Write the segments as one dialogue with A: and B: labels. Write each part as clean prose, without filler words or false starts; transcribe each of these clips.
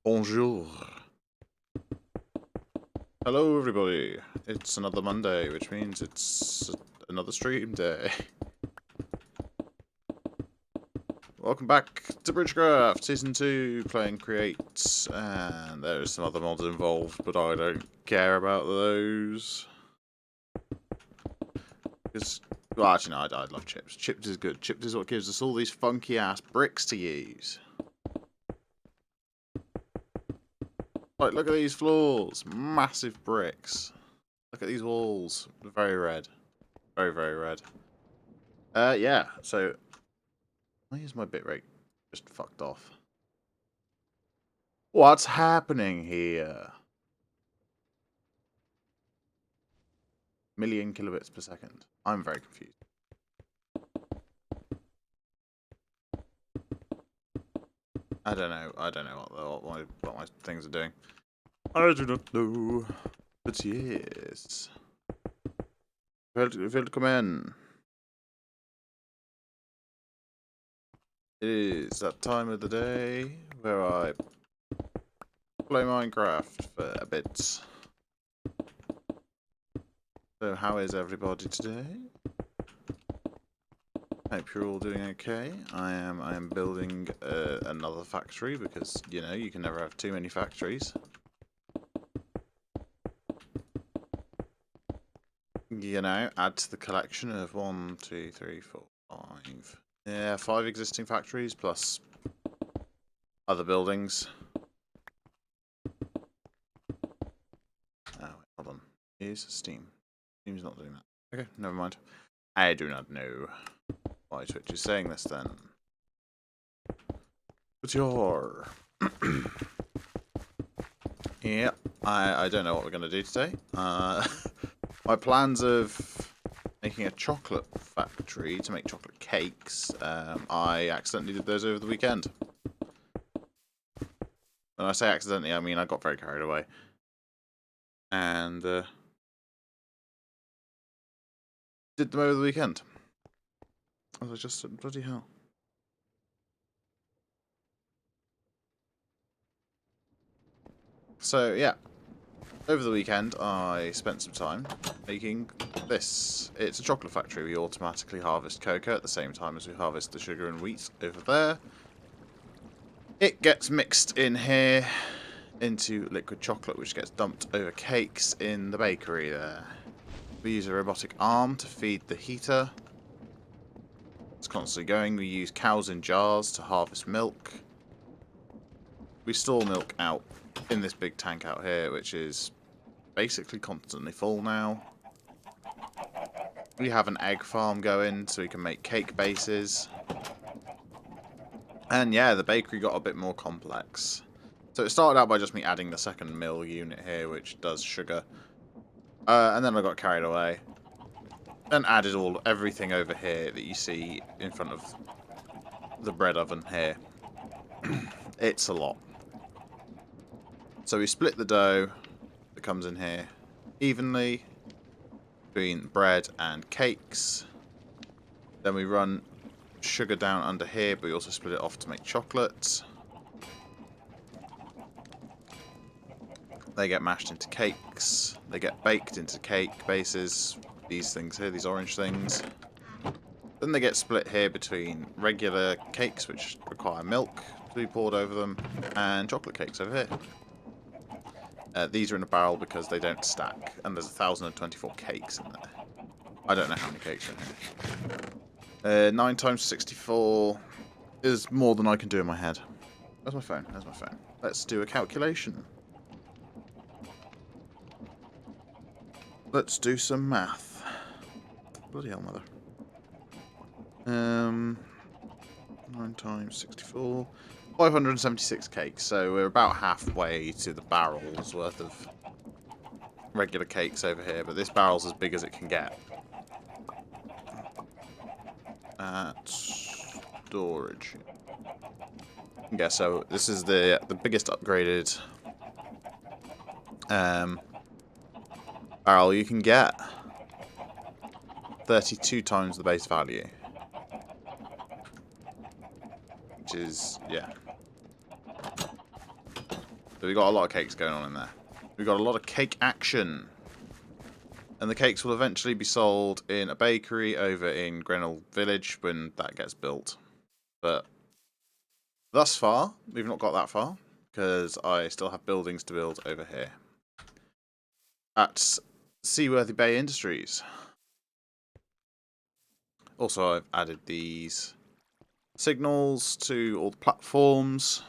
A: Bonjour. Hello, everybody. It's another Monday, which means it's another stream day. Welcome back to BridgeCraft Season 2, playing Create, and there's some other mods involved, but I don't care about those. Because, well, actually, no, I love chips. Chips is good. Chips is what gives us all these funky-ass bricks to use. Like, look at these floors. Massive bricks. Look at these walls. Very red. Very, very red. Yeah, so why is my bitrate just fucked off? What's happening here? Million kilobits per second. I'm very confused. I don't know what my things are doing. I do not know. But yes. Welcome in. It is that time of the day where I play Minecraft for a bit. So how is everybody today? Hope you're all doing okay. I am building another factory because, you know, you can never have too many factories. You know, add to the collection of 1, 2, 3, 4, 5. Yeah, 5 existing factories plus other buildings. Oh, wait, hold on. Is Steam. Steam's not doing that. Okay, never mind. I do not know why Twitch is saying this then. But you're... yeah, I don't know what we're going to do today. My plans of making a chocolate factory to make chocolate cakes, I accidentally did those over the weekend. When I say accidentally, I mean I got very carried away. And did them over the weekend. I was just, bloody hell. So, yeah. Over the weekend, I spent some time making this. It's a chocolate factory. We automatically harvest cocoa at the same time as we harvest the sugar and wheat over there. It gets mixed in here into liquid chocolate, which gets dumped over cakes in the bakery there. We use a robotic arm to feed the heater. It's constantly going. We use cows in jars to harvest milk. We store milk out in this big tank out here, which is basically constantly full now. We have an egg farm going so we can make cake bases. And yeah, the bakery got a bit more complex. So it started out by just me adding the second mill unit here, which does sugar. And then I got carried away. And added everything over here that you see in front of the bread oven here. It's a lot. So we split the dough that comes in here evenly between bread and cakes. Then we run sugar down under here, but we also split it off to make chocolate. They get mashed into cakes. They get baked into cake bases. These things here, these orange things. Then they get split here between regular cakes, which require milk to be poured over them, and chocolate cakes over here. These are in a barrel because they don't stack, and there's 1,024 cakes in there. I don't know how many cakes are in here. 9 times 64 is more than I can do in my head. Where's my phone? There's my phone. Let's do a calculation. Let's do some math. Bloody hell, mother. 9 times 64. 576 cakes, so we're about halfway to the barrel's worth of regular cakes over here, but this barrel's as big as it can get. Storage. Yeah, so this is the biggest upgraded barrel you can get. 32 times the base value. Which is, yeah. So we've got a lot of cakes going on in there. We've got a lot of cake action. And the cakes will eventually be sold in a bakery over in Grenell Village when that gets built. But thus far, we've not got that far, because I still have buildings to build over here. At Seaworthy Bay Industries. Also, I've added these signals to all the platforms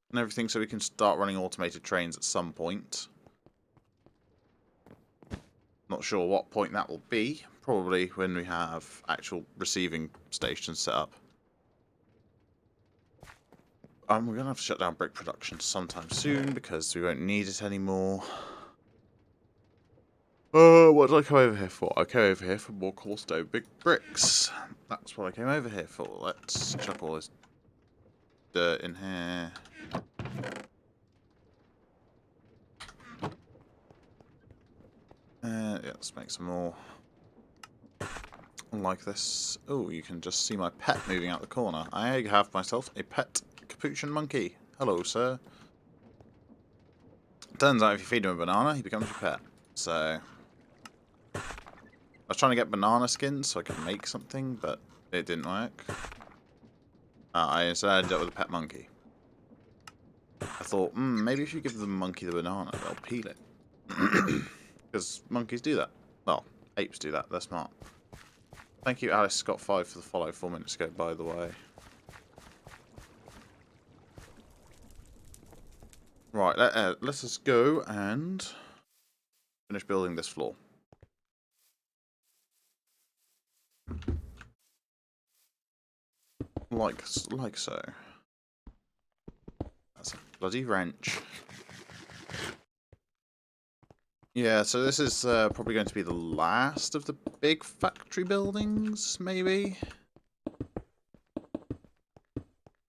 A: and everything so we can start running automated trains at some point. Not sure what point that will be. Probably when we have actual receiving stations set up. We're going to have to shut down brick production sometime soon because we won't need it anymore. What did I come over here for? I came over here for more cobblestone big bricks. That's what I came over here for. Let's chuck all this dirt in here. Yeah, let's make some more. Like this. Oh, you can just see my pet moving out the corner. I have myself a pet capuchin monkey. Hello, sir. Turns out if you feed him a banana, he becomes your pet. So, I was trying to get banana skins so I could make something, but it didn't work. I instead ended up with a pet monkey. I thought, maybe if you give the monkey the banana, they'll peel it. Because monkeys do that. Well, apes do that. They're smart. Thank you, Alice Scott 5 for the follow 4 minutes ago, by the way. Right, let's just go and finish building this floor. Like so. That's a bloody wrench. Yeah, so this is probably going to be the last of the big factory buildings, maybe?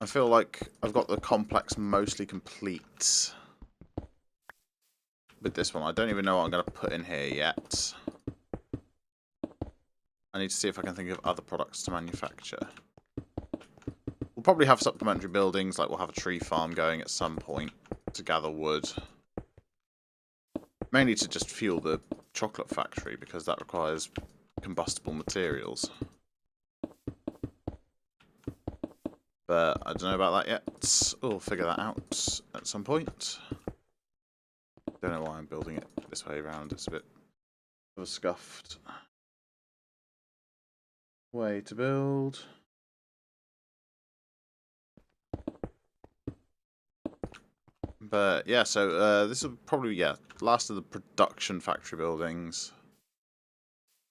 A: I feel like I've got the complex mostly complete with this one. I don't even know what I'm going to put in here yet. I need to see if I can think of other products to manufacture. We'll probably have supplementary buildings, like we'll have a tree farm going at some point to gather wood. Mainly to just fuel the chocolate factory, because that requires combustible materials. But I don't know about that yet. We'll figure that out at some point. Don't know why I'm building it this way around. It's a bit of a scuffed way to build. But yeah, so this will probably, last of the production factory buildings.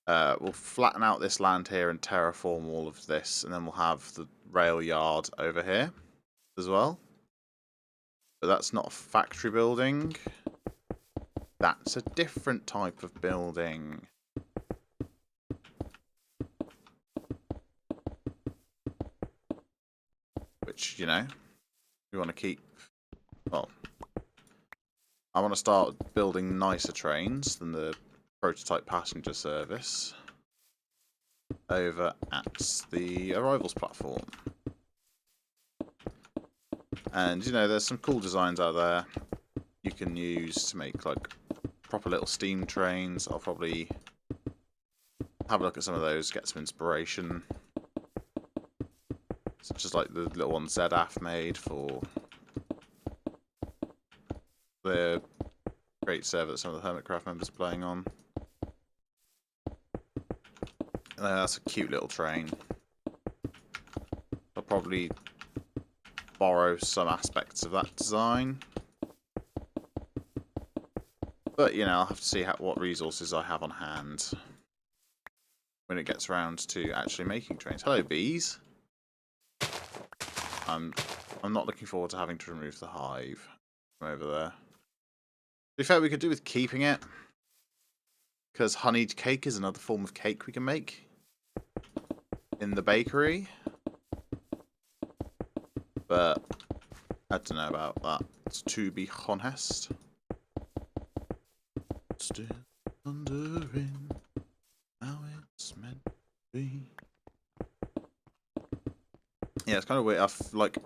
A: We'll flatten out this land here and terraform all of this, and then we'll have the rail yard over here as well. But that's not a factory building. That's a different type of building. Which, you know, we want to keep. Well, I want to start building nicer trains than the prototype passenger service over at the arrivals platform. And, you know, there's some cool designs out there you can use to make, like, proper little steam trains. I'll probably have a look at some of those, get some inspiration. Such as, like, the little one ZAF made for the great server that some of the BridgeCraft members are playing on. That's a cute little train. I'll probably borrow some aspects of that design. But, you know, I'll have to see what resources I have on hand when it gets around to actually making trains. Hello, bees. I'm not looking forward to having to remove the hive from over there. To be fair, we could do with keeping it, because honeyed cake is another form of cake we can make in the bakery. But I don't know about that, to be honest. Still wondering how it's meant to be. Yeah, it's kind of weird. Like,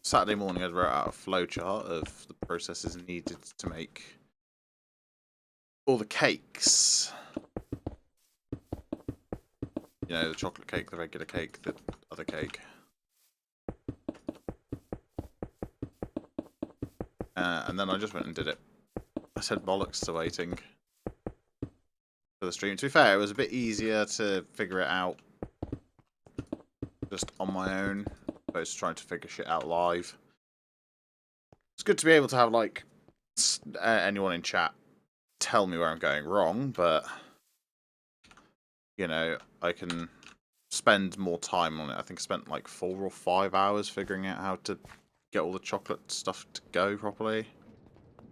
A: Saturday morning I wrote out a flowchart of the processes needed to make all the cakes. You know, the chocolate cake, the regular cake, the other cake. And then I just went and did it. I said bollocks to waiting for the stream. To be fair, it was a bit easier to figure it out just on my own, opposed to trying to figure shit out live. It's good to be able to have, like, anyone in chat tell me where I'm going wrong, but, you know, I can spend more time on it. I think I spent like 4 or 5 hours figuring out how to get all the chocolate stuff to go properly.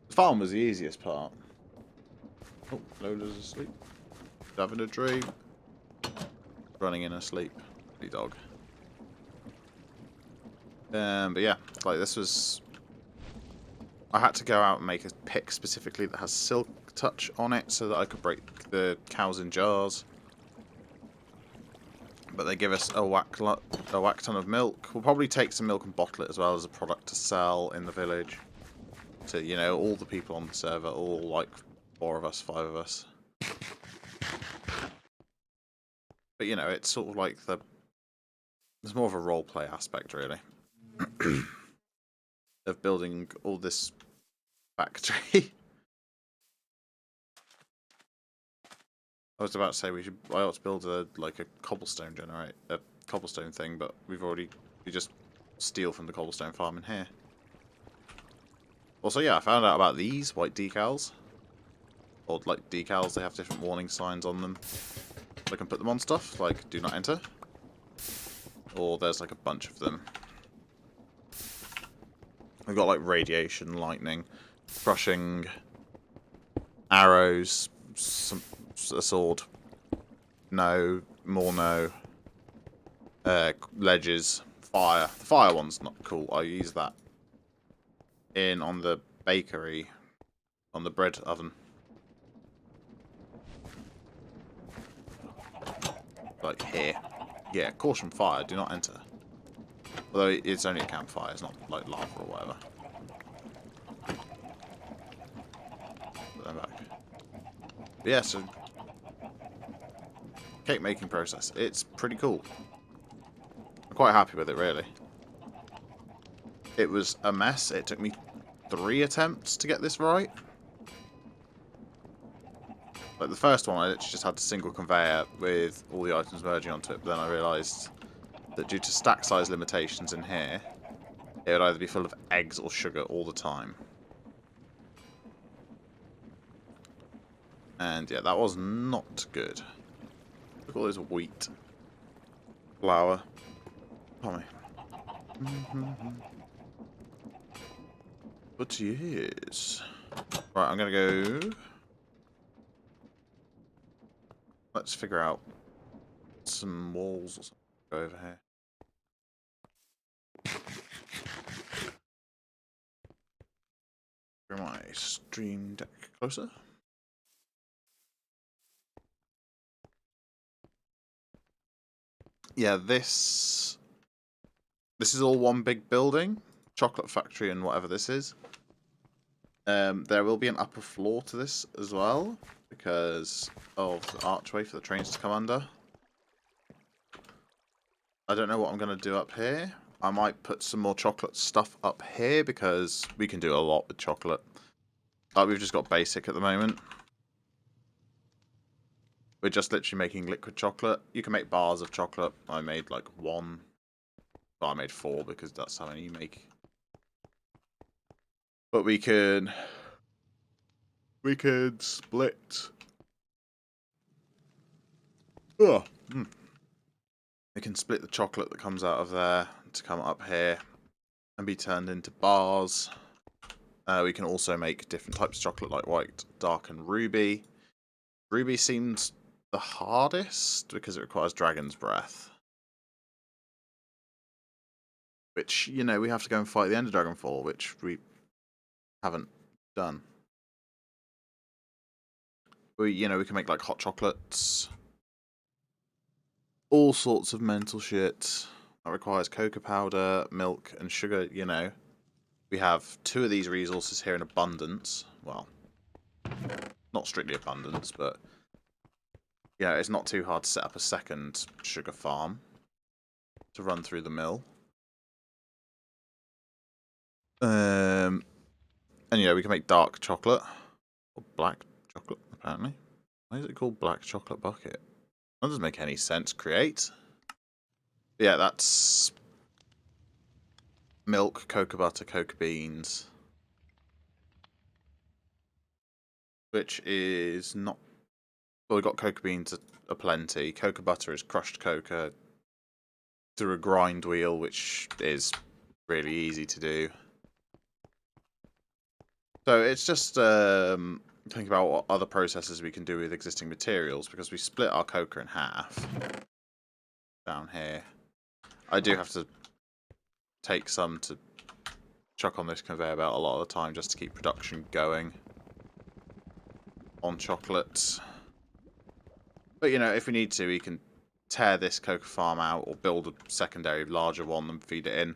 A: The farm was the easiest part. Oh, Lola's asleep. Having a dream. Running in her sleep. Pretty dog. But yeah, like this was... I had to go out and make a pick specifically that has silk touch on it so that I could break the cows in jars. But they give us a whack ton of milk. We'll probably take some milk and bottle it as well as a product to sell in the village. To, you know, all the people on the server, all like 4 of us, 5 of us. But, you know, it's sort of like there's more of a roleplay aspect, really. Of building all this factory. I was about to say I ought to build a cobblestone cobblestone thing, but we just steal from the cobblestone farm in here. Also, yeah, I found out about these white decals. Or like decals, they have different warning signs on them. I can put them on stuff, like do not enter. Or there's like a bunch of them. We've got like radiation, lightning, crushing, arrows, a sword. No, more no. Ledges, fire. The fire one's not cool. I use that on the bakery, on the bread oven. Like here. Yeah, caution fire, do not enter. Although it's only a campfire, it's not like lava or whatever. Put them back. But yeah, so cake making process. It's pretty cool. I'm quite happy with it, really. It was a mess. It took me 3 attempts to get this right. Like the first one, I literally just had a single conveyor with all the items merging onto it, but then I realised that due to stack size limitations in here, it would either be full of eggs or sugar all the time. And yeah, that was not good. Look at all this wheat. Flour. Tommy. But yes. Right, I'm gonna go... Let's figure out some walls or something. Go over here. Bring my stream deck closer. Yeah, this is all one big building. Chocolate factory and whatever this is. There will be an upper floor to this as well, because of the archway for the trains to come under. I don't know what I'm going to do up here. I might put some more chocolate stuff up here, because we can do a lot with chocolate. We've just got basic at the moment. We're just literally making liquid chocolate. You can make bars of chocolate. I made like 1. Well, I made 4 because that's how many you make. But we can split. Oh. We can split the chocolate that comes out of there to come up here and be turned into bars. We can also make different types of chocolate like white, dark, and ruby. Ruby seems the hardest because it requires dragon's breath. Which, you know, we have to go and fight the Ender Dragon for, which we haven't done. We can make like hot chocolates. All sorts of mental shit. That requires cocoa powder, milk, and sugar, you know. We have 2 of these resources here in abundance. Well, not strictly abundance, but yeah, it's not too hard to set up a second sugar farm to run through the mill. And yeah, we can make dark chocolate. Or black chocolate, apparently. Why is it called black chocolate bucket? That doesn't make any sense. Create. Yeah, that's milk, cocoa butter, cocoa beans. Which is not... Well, we've got cocoa beans aplenty. Cocoa butter is crushed cocoa through a grind wheel, which is really easy to do. So it's just thinking about what other processes we can do with existing materials, because we split our cocoa in half down here. I do have to take some to chuck on this conveyor belt a lot of the time just to keep production going on chocolate. But, you know, if we need to, we can tear this cocoa farm out or build a secondary, larger one and feed it in.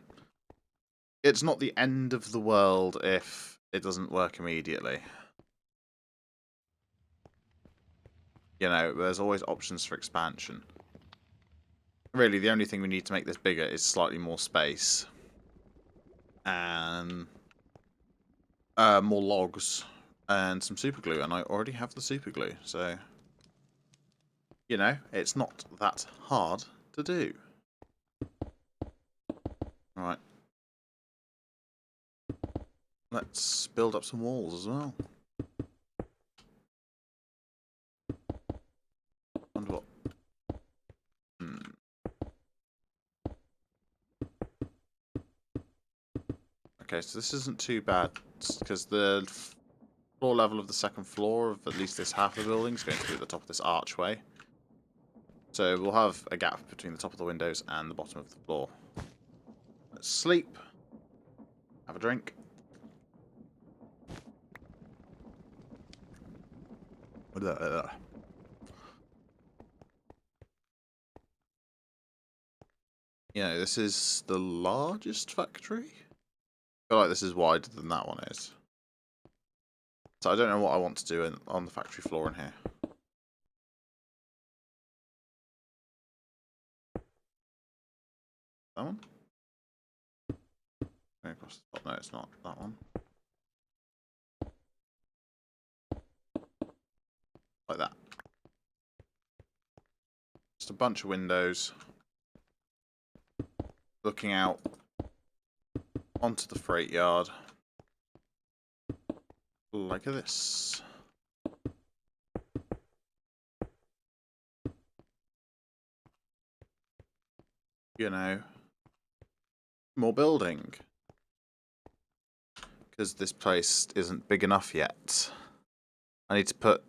A: It's not the end of the world if it doesn't work immediately. You know, there's always options for expansion. Really, the only thing we need to make this bigger is slightly more space. And more logs. And some super glue. And I already have the super glue, so... You know, it's not that hard to do. Right. Let's build up some walls as well. Wonder what... Okay, so this isn't too bad, because the floor level of the second floor of at least this half of the building is going to be at the top of this archway. So we'll have a gap between the top of the windows and the bottom of the floor. Let's sleep. Have a drink. You know, this is the largest factory. I feel like this is wider than that one is. So I don't know what I want to do on the factory floor in here. That one? Going across the top. No, it's not that one. Like that. Just a bunch of windows. Looking out onto the freight yard. Like this. You know, more building. Because this place isn't big enough yet. I need to put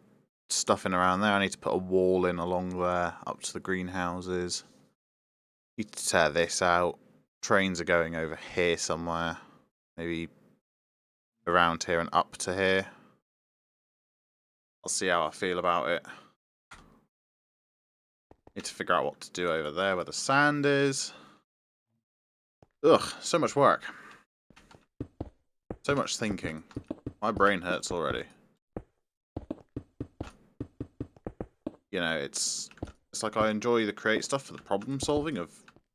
A: stuff in around there. I need to put a wall in along there, up to the greenhouses. Need to tear this out. Trains are going over here somewhere. Maybe around here and up to here. I'll see how I feel about it. Need to figure out what to do over there where the sand is. Ugh, so much work. So much thinking. My brain hurts already. You know, it's like I enjoy the create stuff for the problem solving of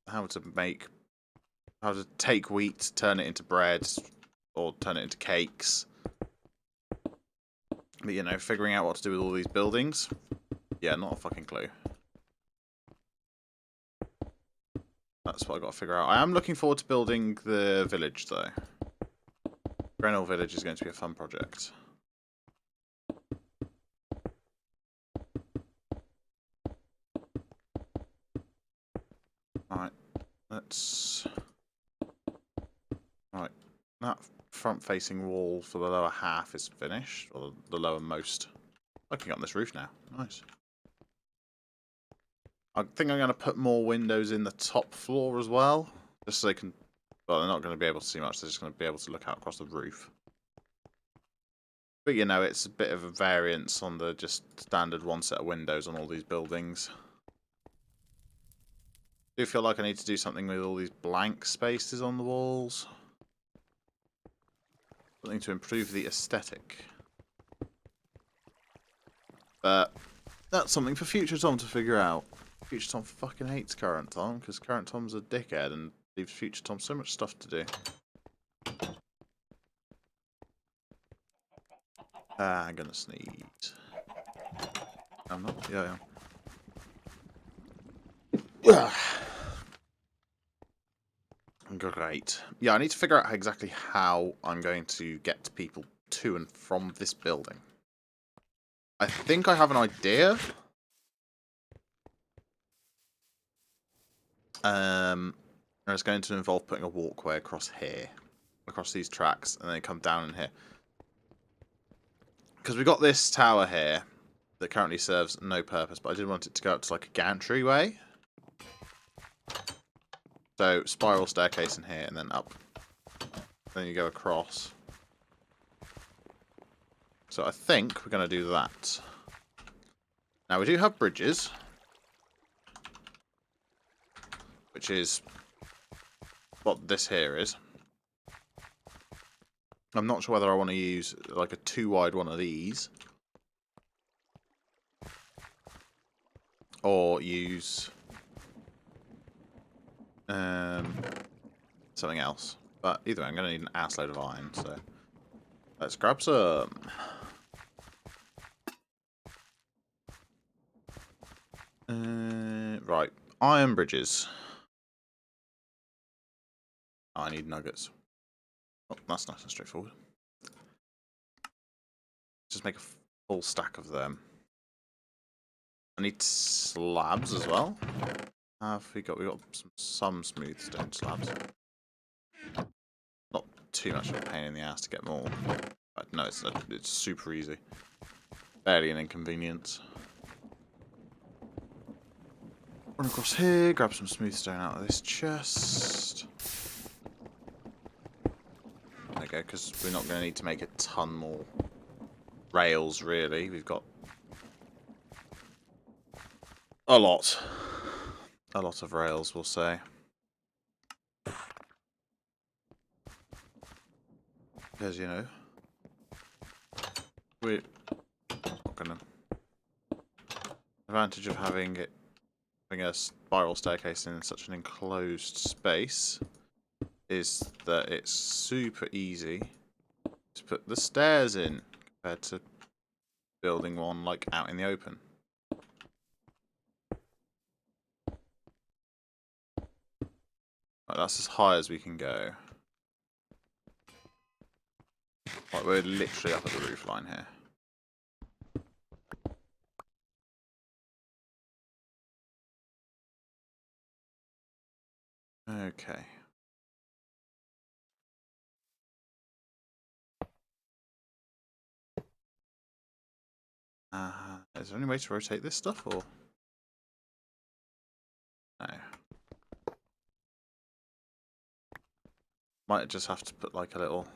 A: how to take wheat, turn it into bread, or turn it into cakes. But, you know, figuring out what to do with all these buildings, yeah, not a fucking clue. That's what I've got to figure out. I am looking forward to building the village, though. Grenell Village is going to be a fun project. Alright, let's... Right, that front-facing wall for the lower half is finished, or the lowermost. I can get on this roof now. Nice. I think I'm going to put more windows in the top floor as well, just so they can... Well, they're not going to be able to see much, they're just going to be able to look out across the roof. But, you know, it's a bit of a variance on the just standard one set of windows on all these buildings. I do feel like I need to do something with all these blank spaces on the walls. Something to improve the aesthetic. But that's something for future Tom to figure out. Future Tom fucking hates current Tom, because current Tom's a dickhead and leaves future Tom so much stuff to do. I'm gonna sneeze. I'm not? Yeah, I am. Great. Yeah, I need to figure out exactly how I'm going to get people to and from this building. I think I have an idea. It's going to involve putting a walkway across here. Across these tracks, and then come down in here. Because we've got this tower here that currently serves no purpose, but I did want it to go up to like a gantry way. So, spiral staircase in here, and then up. Then you go across. So I think we're going to do that. Now, we do have bridges. Which is what this here is. I'm not sure whether I want to use like a 2-wide one of these. Or use something else. But either way, I'm going to need an ass load of iron, so let's grab some. Right, iron bridges. Oh, I need nuggets. Oh, that's nice and straightforward. Just make a full stack of them. I need slabs as well. Have we got? We got some smooth stone slabs. Not too much of a pain in the ass to get more. But no, it's super easy. Barely an inconvenience. Run across here, grab some smooth stone out of this chest. There we go, because we're not going to need to make a ton more rails, really. We've got a lot of rails, we'll say. Because, you know, we're not going to... Advantage of having a spiral staircase in such an enclosed space is that it's super easy to put the stairs in compared to building one like out in the open. Right, that's as high as we can go. Like, we're literally up at the roof line here. Okay. Is there any way to rotate this stuff, or...? No. Might just have to put, like, a little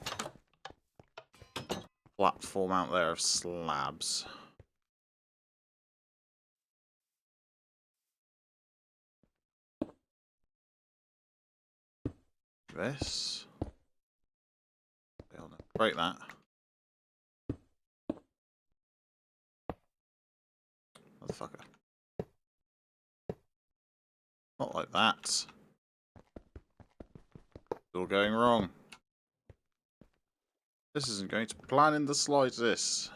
A: platform out there of slabs. This. Break that. Motherfucker. Not like that. It's all going wrong. This isn't going to plan in the slightest.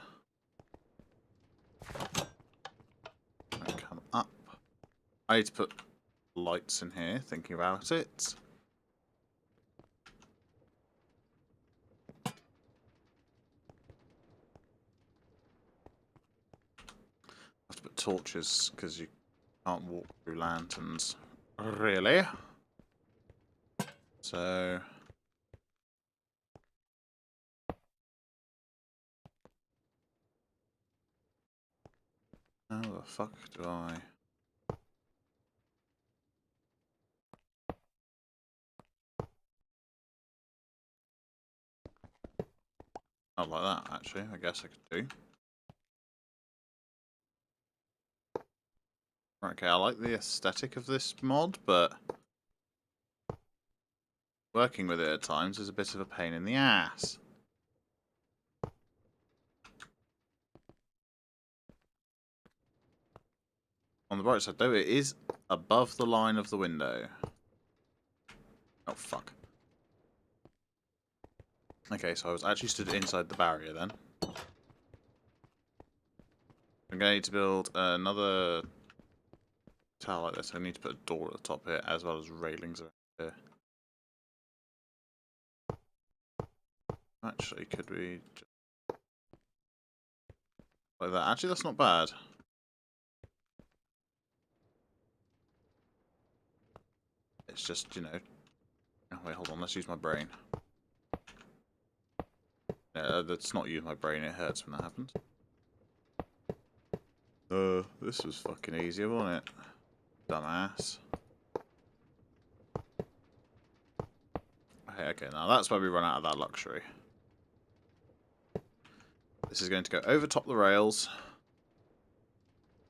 A: And come up. I need to put lights in here, thinking about it. I have to put torches, because you can't walk through lanterns. Really? So... how the fuck do I... not like that, actually. I guess I could do. Right, okay, I like the aesthetic of this mod, but... working with it at times is a bit of a pain in the ass. On the bright side, though, it is above the line of the window. Oh, fuck. Okay, so I was actually stood inside the barrier then. I'm going to need to build another tower like this. I need to put a door at the top here, as well as railings around here. Actually, could we just like that? Actually, that's not bad. It's just, you know... Oh, wait, hold on. Let's use my brain. Yeah, let's not use my brain. It hurts when that happens. This was fucking easier, wasn't it? Dumbass. Okay, now that's where we run out of that luxury. This is going to go over top the rails,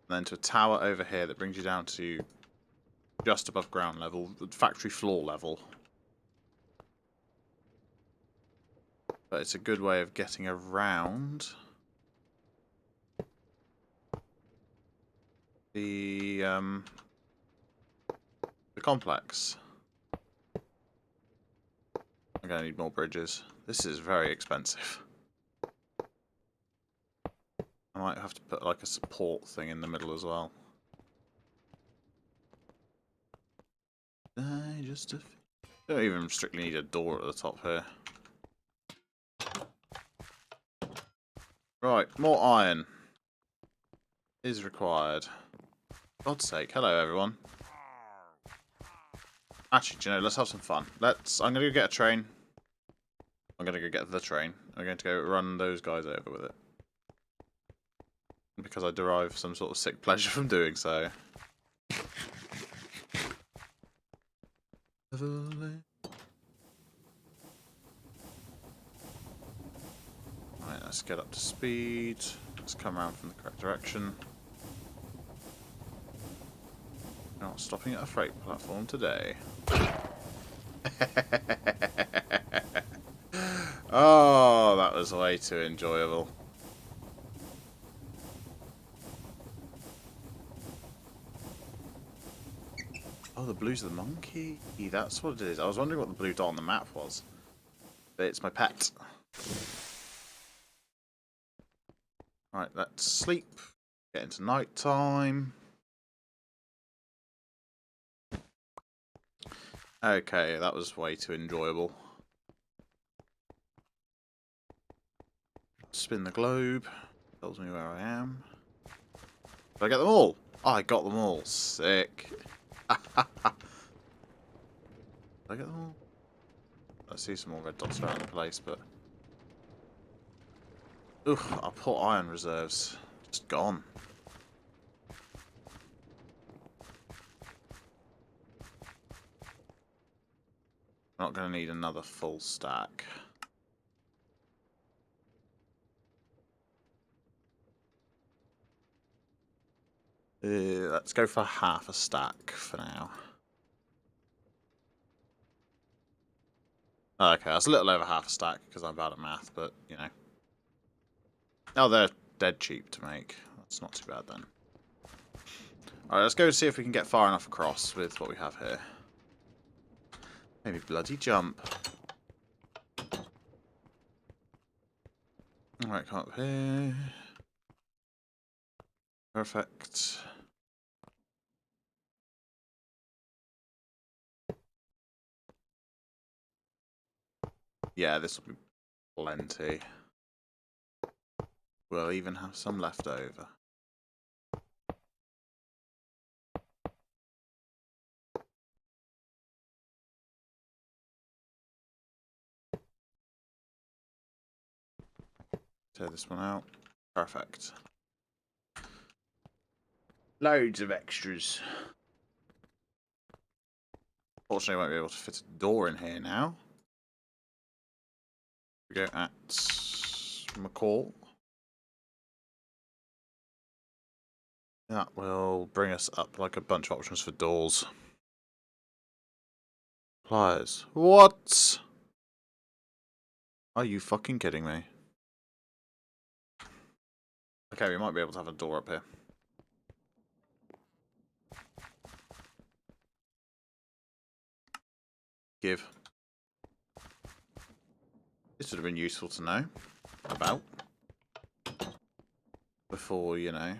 A: and then to a tower over here that brings you down to just above ground level, factory floor level. But it's a good way of getting around the complex. I'm going to need more bridges. This is very expensive. I might have to put like a support thing in the middle as well. Don't even strictly need a door at the top here. Right, more iron is required. God's sake, hello everyone. Actually, do you know, let's have some fun. I'm gonna go get a train. I'm gonna go get the train. I'm going to go run those guys over with it. Because I derive some sort of sick pleasure from doing so. Right, let's get up to speed. Let's come around from the correct direction. We're not stopping at a freight platform today. Oh, that was way too enjoyable. Oh, the blue's the monkey. That's what it is. I was wondering what the blue dot on the map was. But it's my pet. Right, let's sleep. Get into night time. Okay, that was way too enjoyable. Spin the globe. Tells me where I am. Did I get them all? Oh, I got them all. Sick. Did I get them all? I see some more red dots around the place, but... Oof, our poor iron reserves. Just gone. I'm not going to need another full stack. Let's go for half a stack for now. Okay, that's a little over half a stack because I'm bad at math, but, you know. Oh, they're dead cheap to make. That's not too bad then. Alright, let's go see if we can get far enough across with what we have here. Maybe bloody jump. Alright, come up here. Perfect. Yeah, this will be plenty. We'll even have some left over. Tear this one out. Perfect. Loads of extras. Fortunately, I won't be able to fit a door in here now. We go at McCall. That will bring us up like a bunch of options for doors. Pliers. What? Are you fucking kidding me? Okay, we might be able to have a door up here. give. This would have been useful to know about before, you know.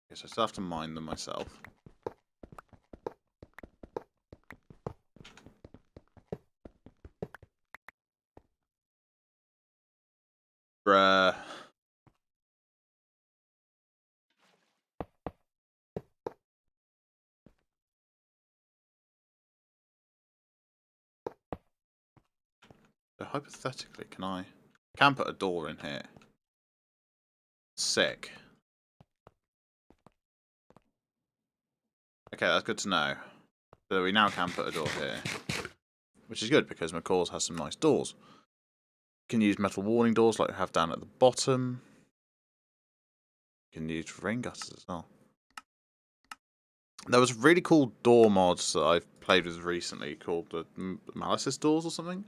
A: Guess I still have to mine them myself. Bruh. So hypothetically, can put a door in here. Sick. Okay, that's good to know. So we now can put a door here. Which is good, because McCaw's has some nice doors. You can use metal warning doors like we have down at the bottom. You can use rain gutters as well. There was a really cool door mods that I've played with recently called the Malices doors or something.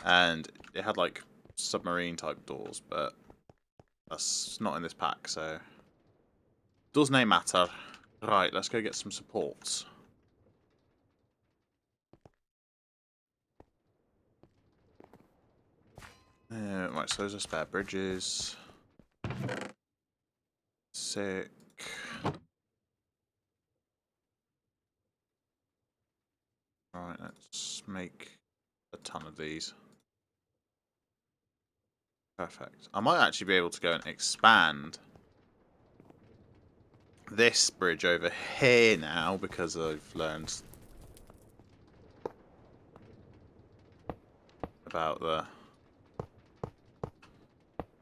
A: And it had like submarine type doors, but that's not in this pack, so does no matter. Right, let's go get some supports. Right, so those are spare bridges. Sick. Right, let's make a ton of these. Perfect. I might actually be able to go and expand this bridge over here now, because I've learned about the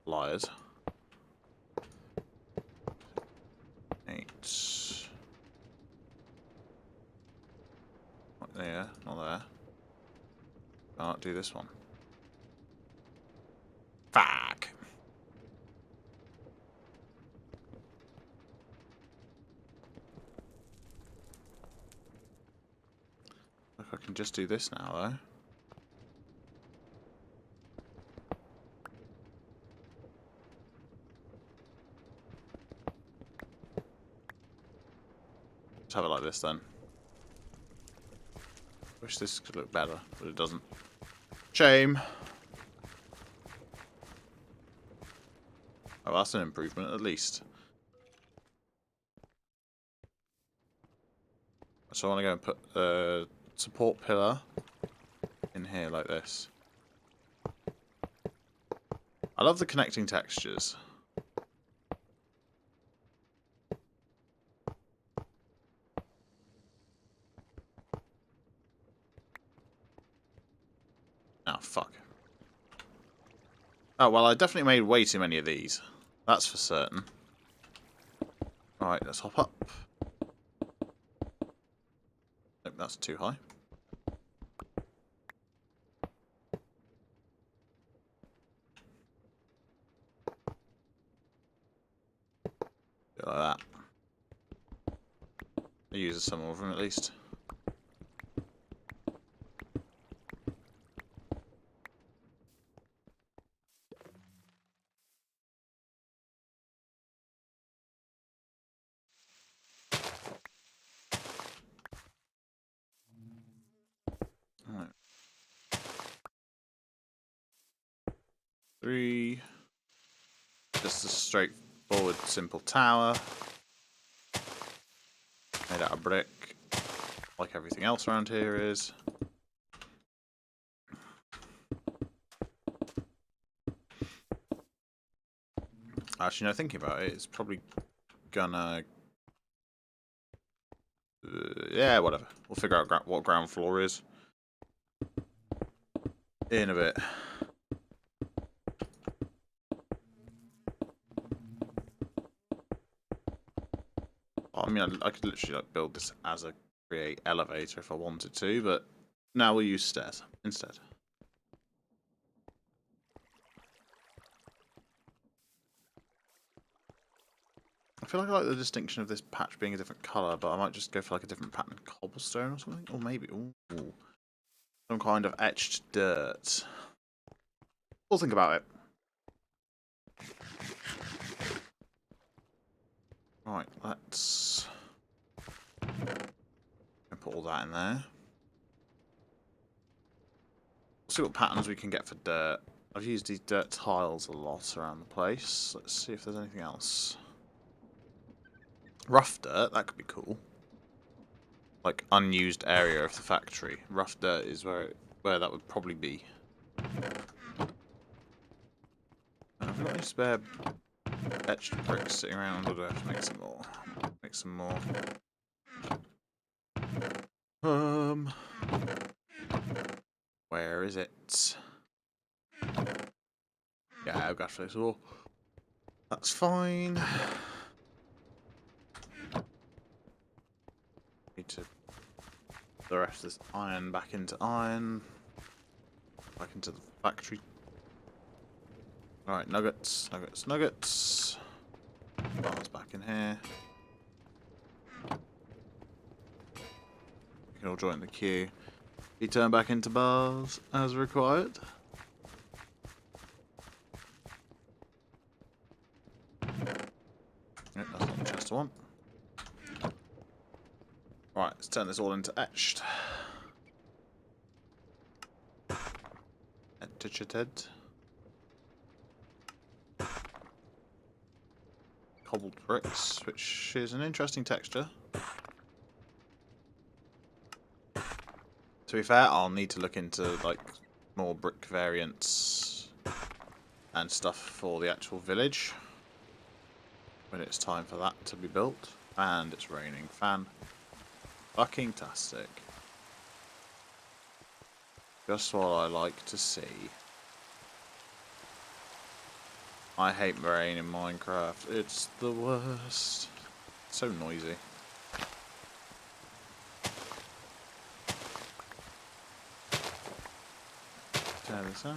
A: liars. 8. Not there, not there. Can't do this one. Fuck! Look, I can just do this now, though. Let's have it like this, then. Wish this could look better, but it doesn't. Shame! Oh, that's an improvement, at least. So I want to go and put a support pillar in here like this. I love the connecting textures. Oh, fuck. Oh, well, I definitely made way too many of these. That's for certain. Alright, let's hop up. Nope, that's too high. Bit like that. I use some of them at least. Alright. 3. Just a straightforward, simple tower. Made out of brick. Like everything else around here is. Actually, no, thinking about it, it's probably gonna... yeah, whatever. We'll figure out what ground floor is in a bit. I mean, I could literally like build this as a create elevator if I wanted to, but now we'll use stairs instead. I feel like I like the distinction of this patch being a different colour, but I might just go for like a different pattern cobblestone or something, or maybe some kind of etched dirt. We'll think about it. Right, let's put all that in there. See what patterns we can get for dirt. I've used these dirt tiles a lot around the place. Let's see if there's anything else. Rough dirt, that could be cool. Like unused area of the factory. Rough dirt is where that would probably be. Have we got any spare etched bricks sitting around, or do I have to make some more? Make some more. Where is it? Yeah, I've got flexible. That's fine. Need to put the rest of this iron back into iron. Back into the factory. Alright, nuggets, nuggets, nuggets. Bars back in here. We can all join the queue. Be turned back into bars as required. Yep, that's not the chest I want. Right, let's turn this all into etched. Etched. Cobbled bricks, which is an interesting texture. To be fair, I'll need to look into like more brick variants and stuff for the actual village when it's time for that to be built. And it's raining. Fan-fucking-tastic. Just what I like to see. I hate rain in Minecraft. It's the worst. So noisy. Tear this out.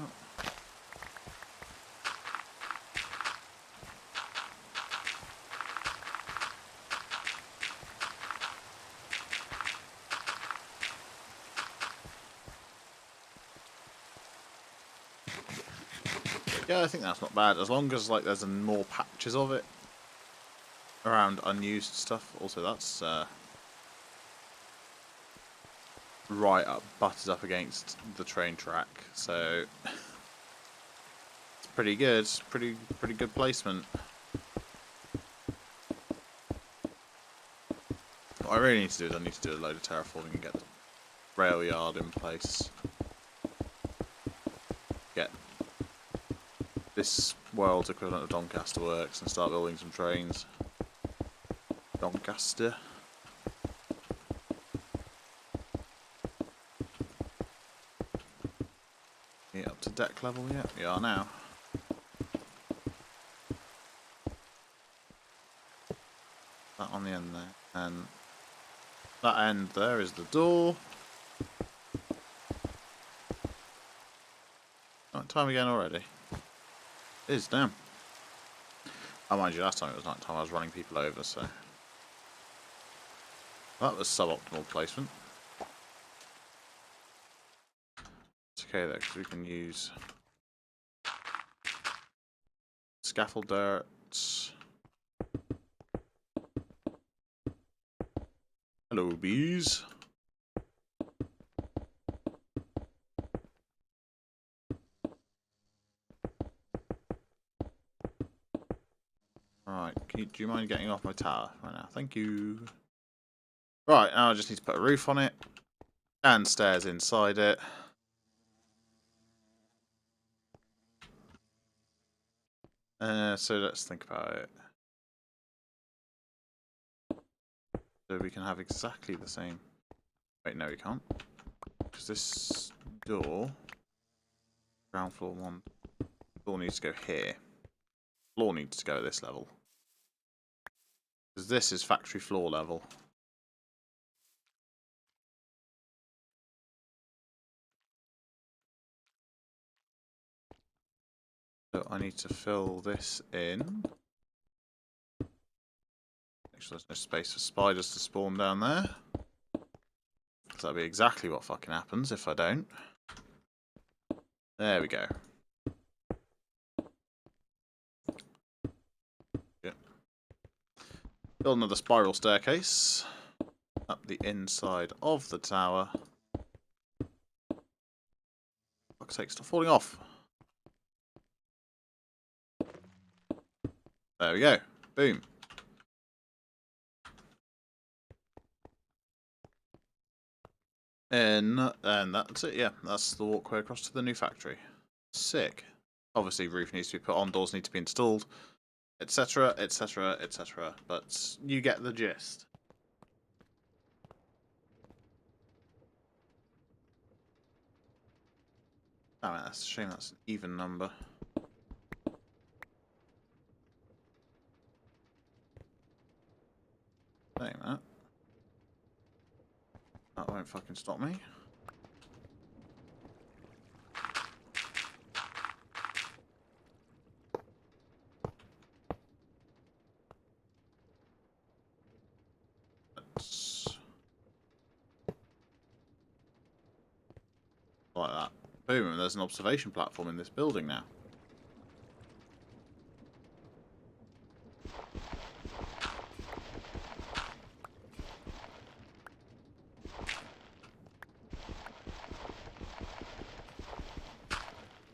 A: Yeah, I think that's not bad, as long as like there's more patches of it around unused stuff. Also, that's right up, butted up against the train track, so it's pretty good. Pretty good placement. What I really need to do is I need to do a load of terraforming and get the rail yard in place. Get this world's equivalent of Doncaster works and start building some trains. Doncaster. Yeah, up to deck level yet? We are now. That on the end there. And that end there is the door. Night time again already. It is, damn. Oh, mind you, last time it was night time, I was running people over, so that was suboptimal placement. It's okay though, because we can use scaffold dirt. Hello, bees. Right, do you mind getting off my tower right now? Thank you. Right, now I just need to put a roof on it and stairs inside it. So let's think about it. So we can have exactly the same. Wait, no, we can't. Because this door, ground floor one, floor needs to go here. Floor needs to go at this level. Because this is factory floor level. So I need to fill this in. Make sure there's no space for spiders to spawn down there. Because that'll be exactly what fucking happens if I don't. There we go. Build another spiral staircase. up the inside of the tower. Fuck's sake, stop falling off. There we go. Boom. And that's it, yeah. That's the walkway across to the new factory. Sick. Obviously, roof needs to be put on, doors need to be installed, etc., etc., etc. But you get the gist. Damn it, that's a shame that's an even number. Saying that. That won't fucking stop me. Let's... like that. Boom, and there's an observation platform in this building now.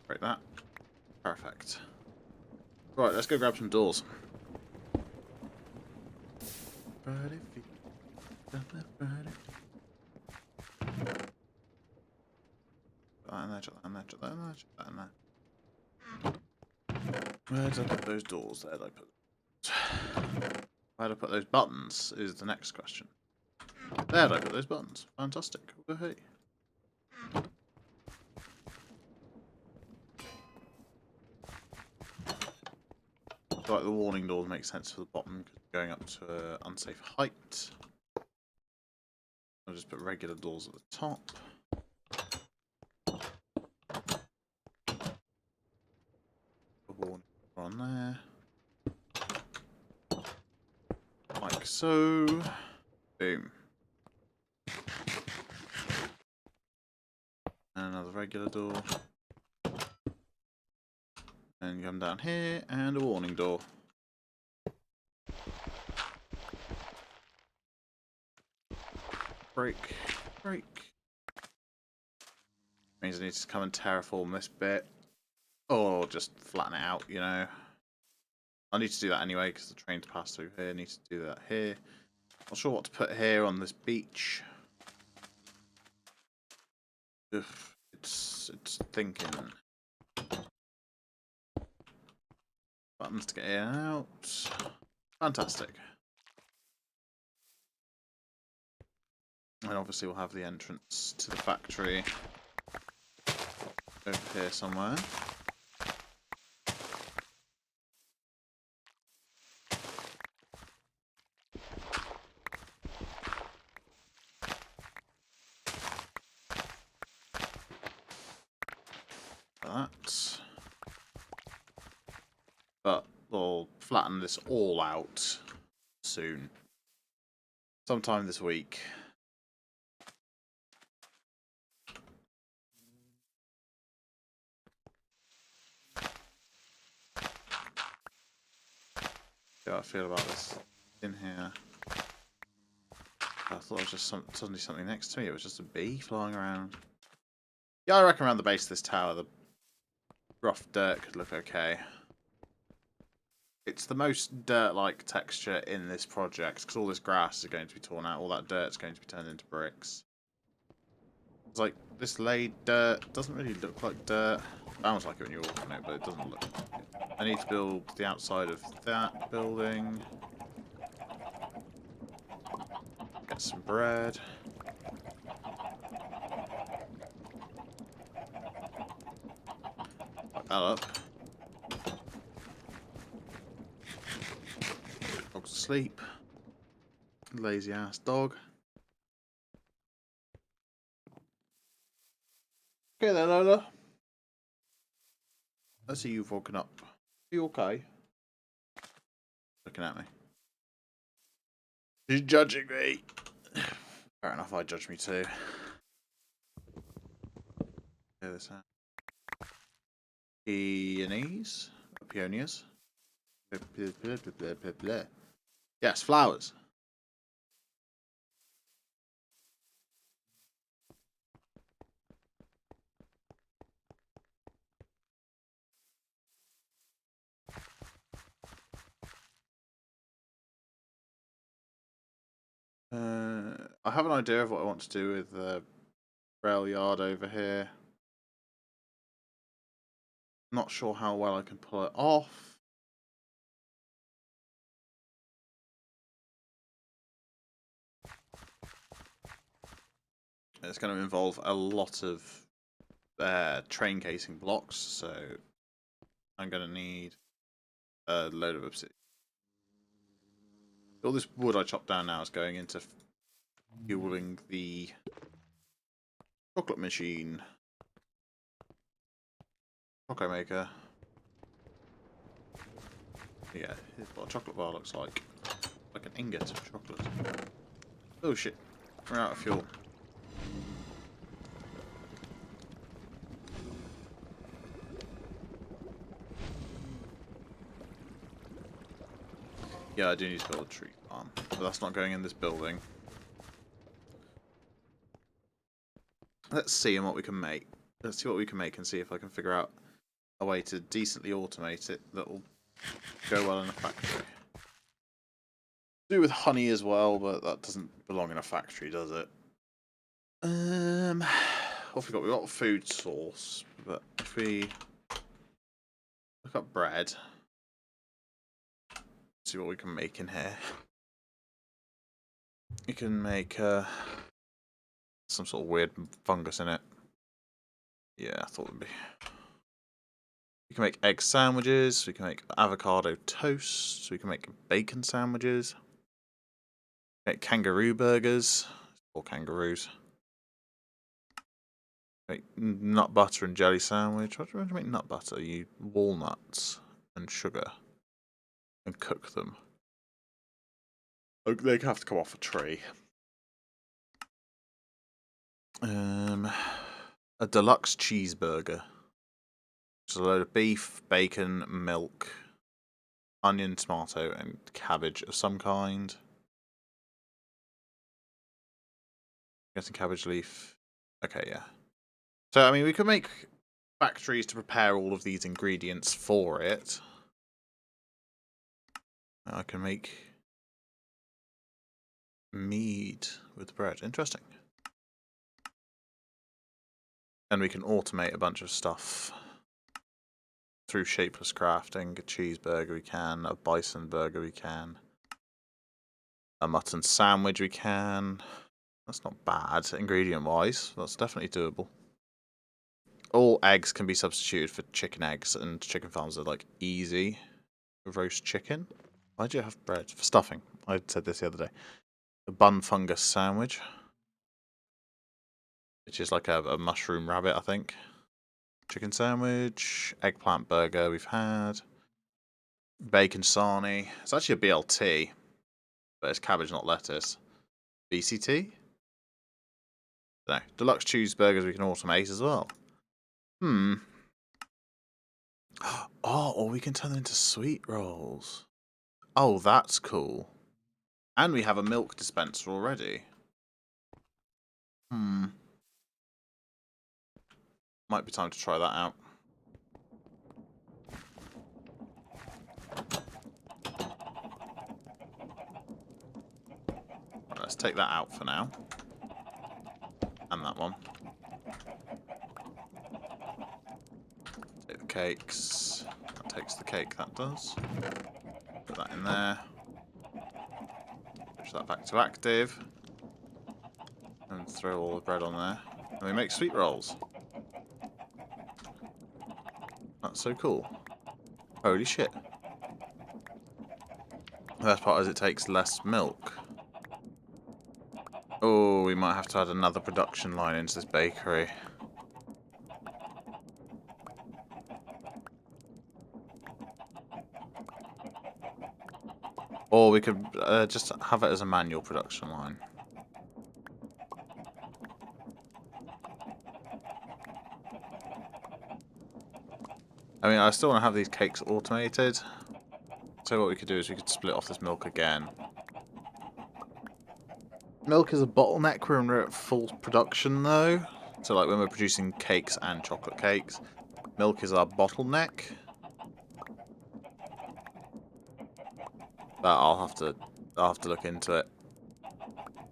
A: Break that. Perfect. Right, let's go grab some doors. Where did I put those doors? There did I put... Where did I put those buttons is the next question. There did I put those buttons. Fantastic. Woohoo. Like the warning doors make sense for the bottom because going up to an unsafe height. I'll just put regular doors at the top. The warning on there. Like so. Boom. And another regular door. And you come down here, and a warning door. Break. Break. Means I need to come and terraform this bit. Or just flatten it out, you know. I need to do that anyway, because the trains pass through here. I need to do that here. Not sure what to put here on this beach. Ugh, it's thinking. Buttons to get in and out. Fantastic. And obviously we'll have the entrance to the factory over here somewhere. That. But we'll flatten this all out soon. Sometime this week. How I feel about this in here. I thought it was just suddenly something next to me. It was just a bee flying around. Yeah, I reckon around the base of this tower, the rough dirt could look okay. It's the most dirt-like texture in this project, because all this grass is going to be torn out, all that dirt's going to be turned into bricks. It's like, this laid dirt doesn't really look like dirt. It sounds like it when you walk on it, but it doesn't look like it. I need to build the outside of that building. Get some bread. Fuck that up. Dog's asleep. Lazy ass dog. Okay then, Lola. I see you've woken up. Are you okay? Looking at me. She's judging me. Fair enough, I judge me too. Clear this out. Peonies? Peonies? Yes, flowers. I have an idea of what I want to do with the rail yard over here. Not sure how well I can pull it off. It's going to involve a lot of train casing blocks, so I'm going to need a load of obsidian. All this wood I chopped down now is going into fueling the chocolate machine. Choco maker. Yeah, here's what a chocolate bar looks like. Like an ingot of chocolate. Oh shit, we're out of fuel. Yeah, I do need to build a tree farm, but that's not going in this building. Let's see what we can make. Let's see what we can make and see if I can figure out a way to decently automate it that will go well in a factory. Do with honey as well, but that doesn't belong in a factory, does it? What have we got? We've got food source, but if we look up bread, see what we can make in here. You can make some sort of weird fungus in it. Yeah, I thought it would be. We can make egg sandwiches, we can make avocado toast, we can make bacon sandwiches, make kangaroo burgers, or kangaroos. Make nut butter and jelly sandwich. What do you want to make nut butter? You walnuts and sugar and cook them. They have to come off a tree. A deluxe cheeseburger. Just a load of beef, bacon, milk, onion, tomato, and cabbage of some kind. Getting cabbage leaf. Okay, yeah. So, I mean, we could make factories to prepare all of these ingredients for it. I can make mead with bread. Interesting. And we can automate a bunch of stuff through shapeless crafting. A cheeseburger we can, a bison burger we can, a mutton sandwich we can. That's not bad, ingredient-wise. That's definitely doable. All eggs can be substituted for chicken eggs, and chicken farms are, like, easy. Roast chicken? Why do you have bread? For stuffing. I said this the other day. A bun fungus sandwich. Which is like a mushroom rabbit, I think. Chicken sandwich. Eggplant burger we've had. Bacon sarnie. It's actually a BLT. But it's cabbage, not lettuce. BCT? No. Deluxe cheeseburgers we can automate as well. Oh, or we can turn them into sweet rolls. Oh, that's cool. And we have a milk dispenser already. Might be time to try that out. Let's take that out for now. And that one. Take the cakes. That takes the cake, that does. Put that in there. Push that back to active. And throw all the bread on there. And we make sweet rolls. That's so cool. Holy shit. The best part is it takes less milk. Oh, we might have to add another production line into this bakery. Or we could just have it as a manual production line. I mean, I still want to have these cakes automated. So what we could do is we could split off this milk again. Milk is a bottleneck when we're at full production, though. So, like, when we're producing cakes and chocolate cakes, milk is our bottleneck. But I'll have to look into it.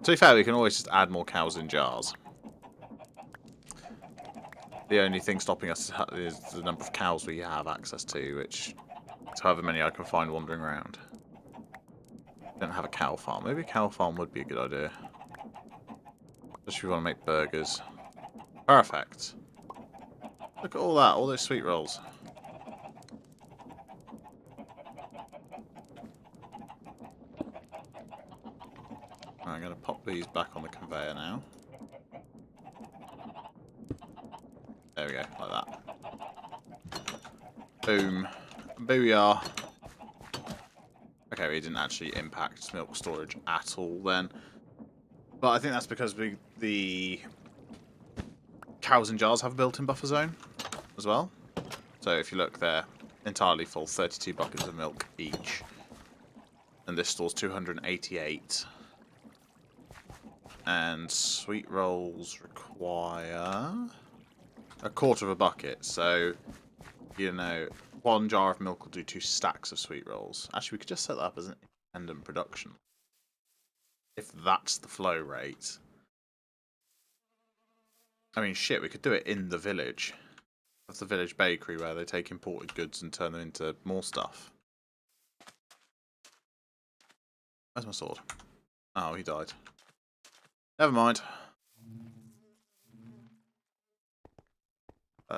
A: To To be fair, we can always just add more cows in jars. The only thing stopping us is the number of cows we have access to, which is however many I can find wandering around. Don't have a cow farm. Maybe a cow farm would be a good idea. Especially if we want to make burgers. Perfect. Look at all that, all those sweet rolls. Right, I'm going to pop these back on the conveyor now. There we go, like that. Boom. Booyah. Okay, we didn't actually impact milk storage at all then. But I think that's because the cows in jars have a built-in buffer zone as well. So if you look, they're entirely full, 32 buckets of milk each. And this stores 288. And sweet rolls require a quarter of a bucket. So, you know, 1 jar of milk will do 2 stacks of sweet rolls. Actually, we could just set that up as an independent production. If that's the flow rate. I mean, shit, we could do it in the village. That's the village bakery where they take imported goods and turn them into more stuff. Where's my sword? Oh, he died. Never mind.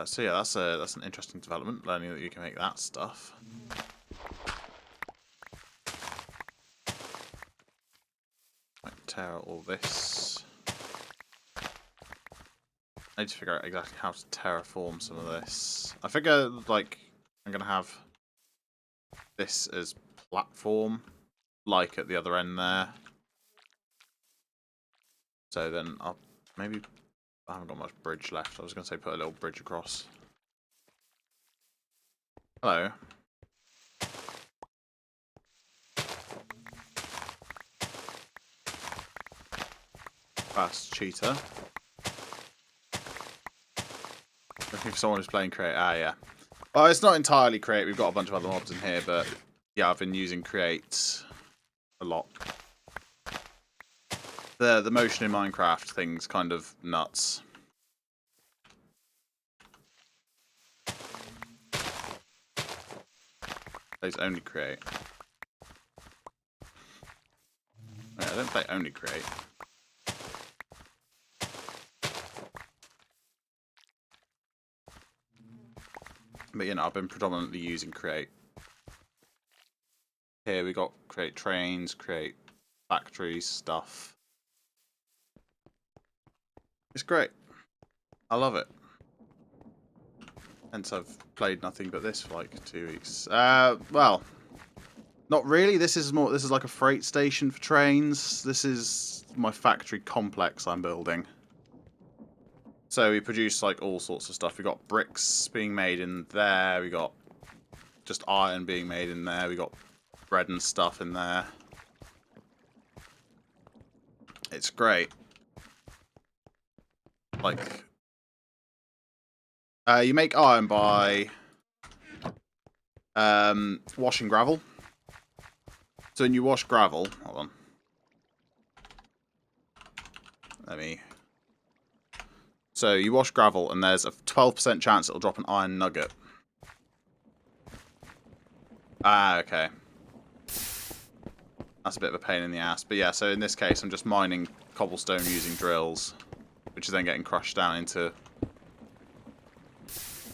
A: So yeah, that's an interesting development, learning that you can make that stuff. Right, tear out all this. I need to figure out exactly how to terraform some of this. I figure, like, I'm going to have this as platform, like at the other end there. So then I'll maybe... I haven't got much bridge left. I was going to say put a little bridge across. Hello. Fast cheater. Looking for someone who's playing create. Ah, yeah. Well, it's not entirely create. We've got a bunch of other mobs in here, but yeah, I've been using create a lot. The motion in Minecraft thing's kind of nuts. Plays only create. Wait, I don't play only create. But you know, I've been predominantly using create. Here we got create trains, create factories, stuff. It's great. I love it. Hence I've played nothing but this for like 2 weeks. Well, not really. This is like a freight station for trains. This is my factory complex I'm building. So we produce like all sorts of stuff. We got bricks being made in there. We got just iron being made in there. We got bread and stuff in there. It's great. Like, you make iron by washing gravel. So when you wash gravel, hold on. So you wash gravel, and there's a 12% chance it'll drop an iron nugget. Ah, okay. That's a bit of a pain in the ass. But yeah, so in this case, I'm just mining cobblestone using drills, which is then getting crushed down into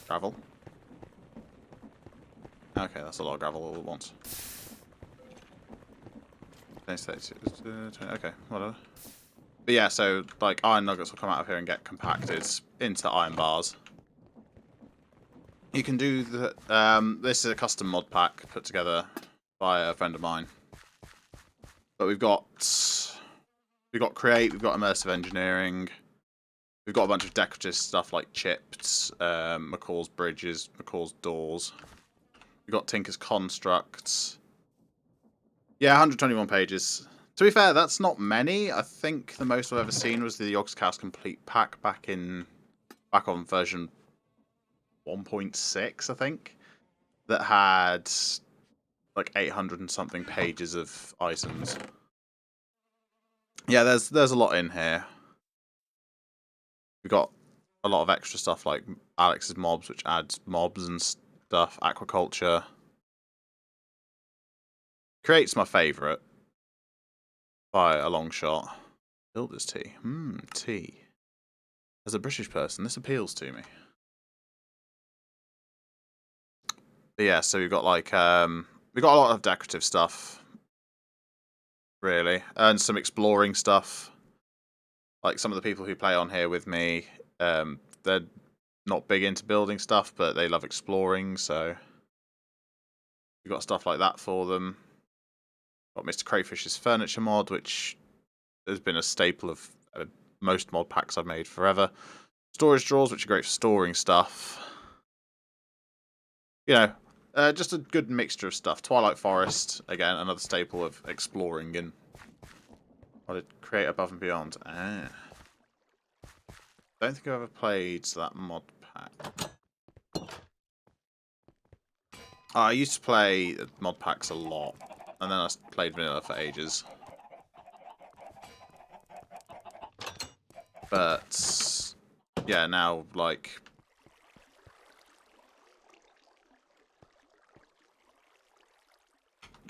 A: gravel. Okay, that's a lot of gravel all at once. Okay, whatever. But yeah, so like iron nuggets will come out of here and get compacted into iron bars. You can do the this is a custom mod pack put together by a friend of mine. But we've got create, we've got immersive engineering, we've got a bunch of decorative stuff like chipped, McCall's bridges, McCall's doors. We've got Tinker's constructs. Yeah, 121 pages. To be fair, that's not many. I think the most I've ever seen was the Yogscast Complete Pack back on version 1.6, I think, that had like 800 and something pages of items. Yeah, there's a lot in here. We've got a lot of extra stuff like Alex's mobs, which adds mobs and stuff. Aquaculture. Create's my favourite by a long shot. Builder's tea. Tea. As a British person, this appeals to me. But yeah, so we've got like we've got a lot of decorative stuff, really, and some exploring stuff. Like some of the people who play on here with me, they're not big into building stuff, but they love exploring, so we've got stuff like that for them. Got Mr. Crayfish's furniture mod, which has been a staple of most mod packs I've made forever. Storage drawers, which are great for storing stuff. You know, just a good mixture of stuff. Twilight Forest, again, another staple of exploring and what did create above and beyond. Don't think I've ever played that mod pack. I used to play mod packs a lot, and then I played vanilla for ages. But yeah, now like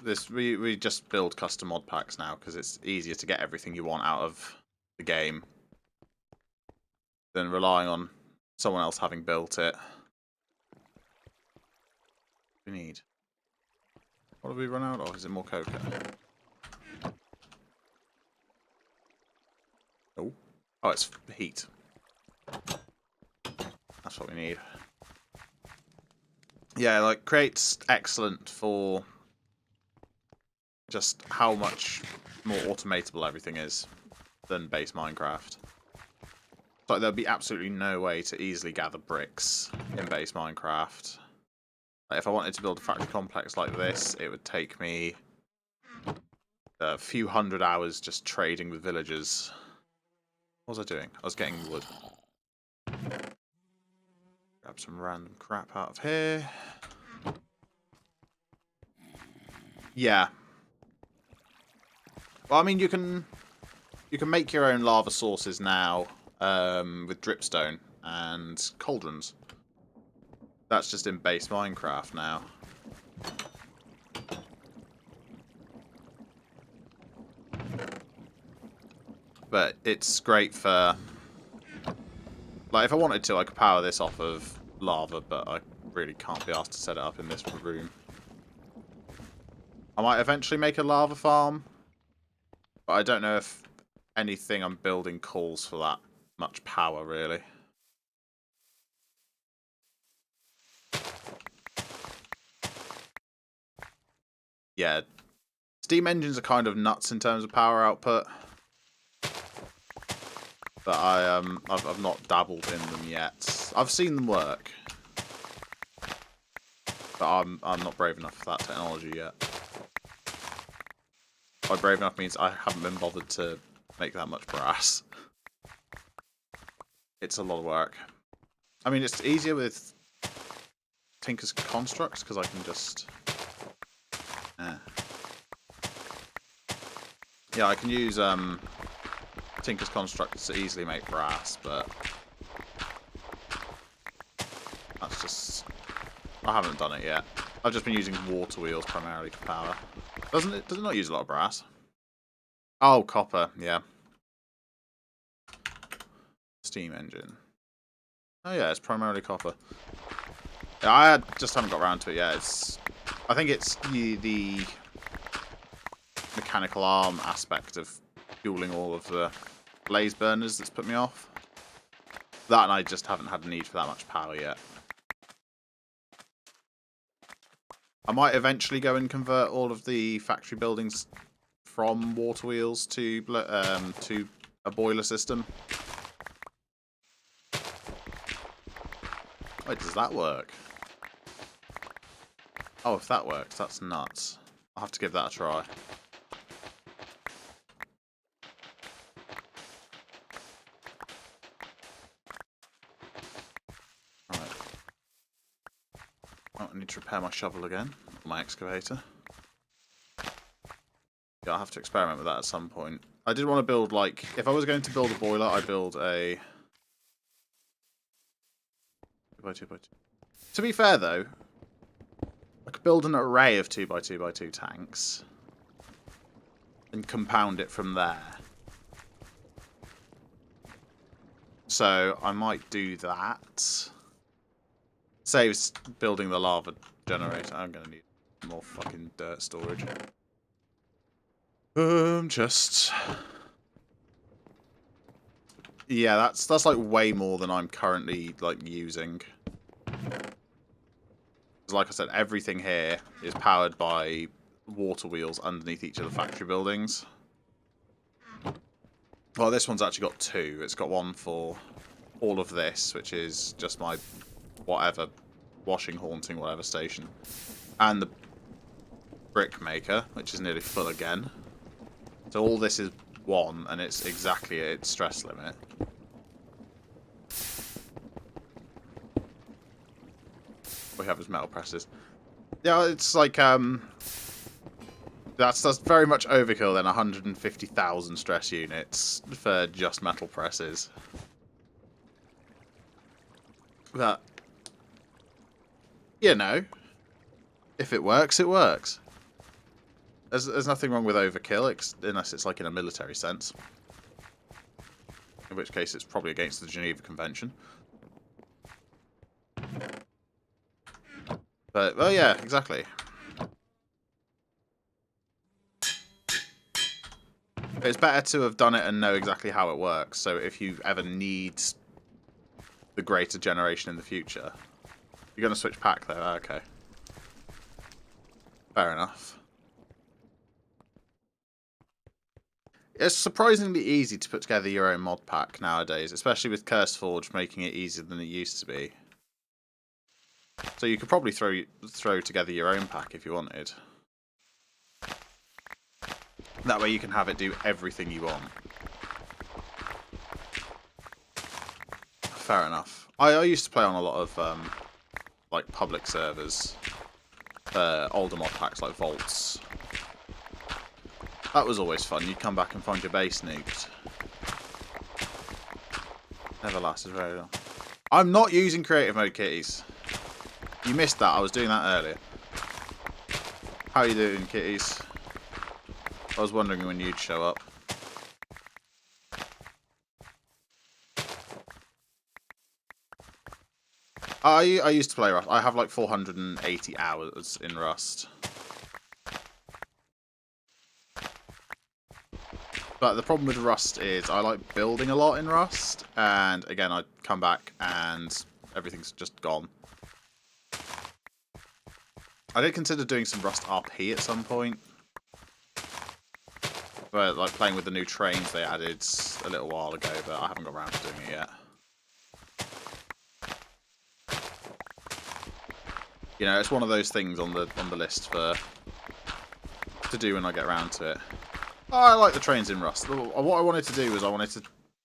A: this, we just build custom mod packs now because it's easier to get everything you want out of the game than relying on someone else having built it. We need. What have we run out of? Is it more cocoa? Oh, oh, it's heat. That's what we need. Yeah, like Create's excellent for just how much more automatable everything is than base Minecraft. Like there'd be absolutely no way to easily gather bricks in base Minecraft. Like if I wanted to build a factory complex like this, it would take me a few hundred hours just trading with villagers. What was I doing? I was getting wood. Grab some random crap out of here. Yeah. Well, I mean, you can make your own lava sources now with dripstone and cauldrons. That's just in base Minecraft now. But it's great for... Like, if I wanted to, I could power this off of lava, but I really can't be asked to set it up in this room. I might eventually make a lava farm, but I don't know if anything I'm building calls for that much power, really. Yeah, steam engines are kind of nuts in terms of power output, but I've not dabbled in them yet. I've seen them work, but I'm not brave enough for that technology yet. By brave enough means I haven't been bothered to make that much brass. It's a lot of work. I mean, it's easier with Tinker's Constructs because I can just... Yeah, I can use Tinker's Constructs to easily make brass, but that's just... I haven't done it yet. I've just been using water wheels primarily for power. Does it not use a lot of brass? Oh, copper, yeah. Steam engine. Oh yeah, it's primarily copper. Yeah, I just haven't got around to it yet. I think it's the mechanical arm aspect of fueling all of the blaze burners that's put me off. That and I just haven't had the need for that much power yet. I might eventually go and convert all of the factory buildings from water wheels to a boiler system. Wait, does that work? Oh, if that works, that's nuts. I'll have to give that a try. Right. Oh, I need to repair my shovel again. My excavator. Yeah, I'll have to experiment with that at some point. I did want to build, like, if I was going to build a boiler, I'd build a 2x2x2. To be fair, though, I could build an array of 2x2x2 tanks and compound it from there. So I might do that. Saves building the lava generator. I'm going to need more fucking dirt storage. Just... Yeah, that's like way more than I'm currently like using. Like I said, everything here is powered by water wheels underneath each of the factory buildings. Well, this one's actually got two. It's got one for all of this, which is just my whatever, washing, haunting, whatever station. And the brick maker, which is nearly full again. So all this is one, and it's exactly at its stress limit. We have his metal presses. Yeah, it's like, that's very much overkill then, 150,000 stress units for just metal presses. But, you know, if it works, it works. There's nothing wrong with overkill, unless it's like in a military sense. In which case it's probably against the Geneva Convention. But, well, yeah, exactly. It's better to have done it and know exactly how it works, so if you ever need the greater generation in the future. You're going to switch pack, though? Okay. Fair enough. It's surprisingly easy to put together your own mod pack nowadays, especially with CurseForge making it easier than it used to be. So you could probably throw together your own pack if you wanted. That way you can have it do everything you want. Fair enough. I used to play on a lot of like public servers, older mod packs like Vaults. That was always fun. You'd come back and find your base nuked. Never lasted very long. I'm not using creative mode, kitties. You missed that. I was doing that earlier. How are you doing, kitties? I was wondering when you'd show up. I used to play Rust. I have like 480 hours in Rust. But the problem with Rust is I like building a lot in Rust, and again I come back and everything's just gone. I did consider doing some Rust RP at some point, but like playing with the new trains they added a little while ago, but I haven't got around to doing it yet. You know, it's one of those things on the list to do when I get around to it. Oh, I like the trains in Rust. What I wanted to do was I wanted to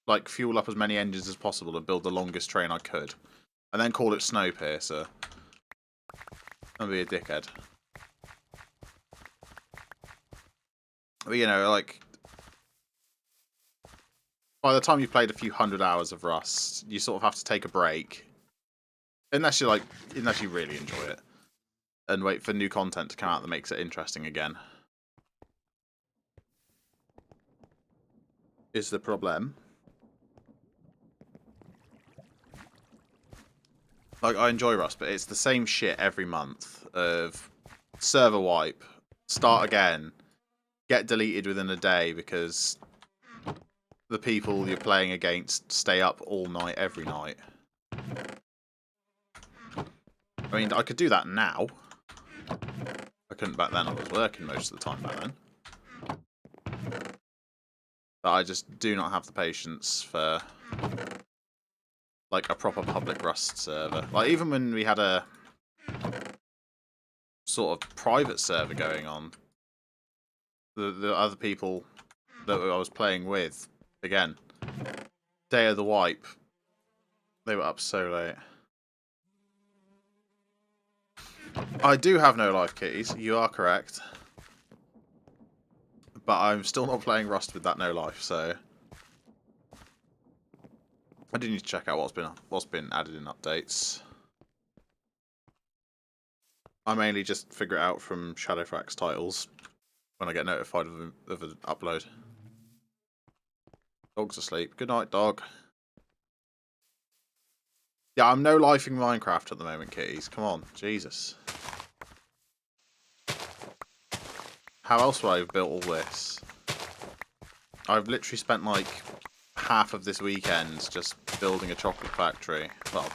A: like fuel up as many engines as possible and build the longest train I could, and then call it Snowpiercer. And be a dickhead. But you know, like by the time you've played a few hundred hours of Rust, you sort of have to take a break. Unless you really enjoy it. And wait for new content to come out that makes it interesting again. Is the problem. Like, I enjoy Rust, but it's the same shit every month of server wipe, start again, get deleted within a day because the people you're playing against stay up all night every night. I mean, I could do that now. I couldn't back then. I was working most of the time back then. But I just do not have the patience for like a proper public Rust server. Like even when we had a sort of private server going on, the other people that I was playing with, again, day of the wipe, they were up so late. I do have no life, kitties. You are correct. but I'm still not playing Rust with that no life, so I do need to check out what's been added in updates. I mainly just figure it out from Shadowfax titles when I get notified of an upload. Dog's asleep. Good night, dog. Yeah, I'm no lifing Minecraft at the moment, kitties. Come on, Jesus. How else would I have built all this? I've literally spent like half of this weekend just building a chocolate factory. Well,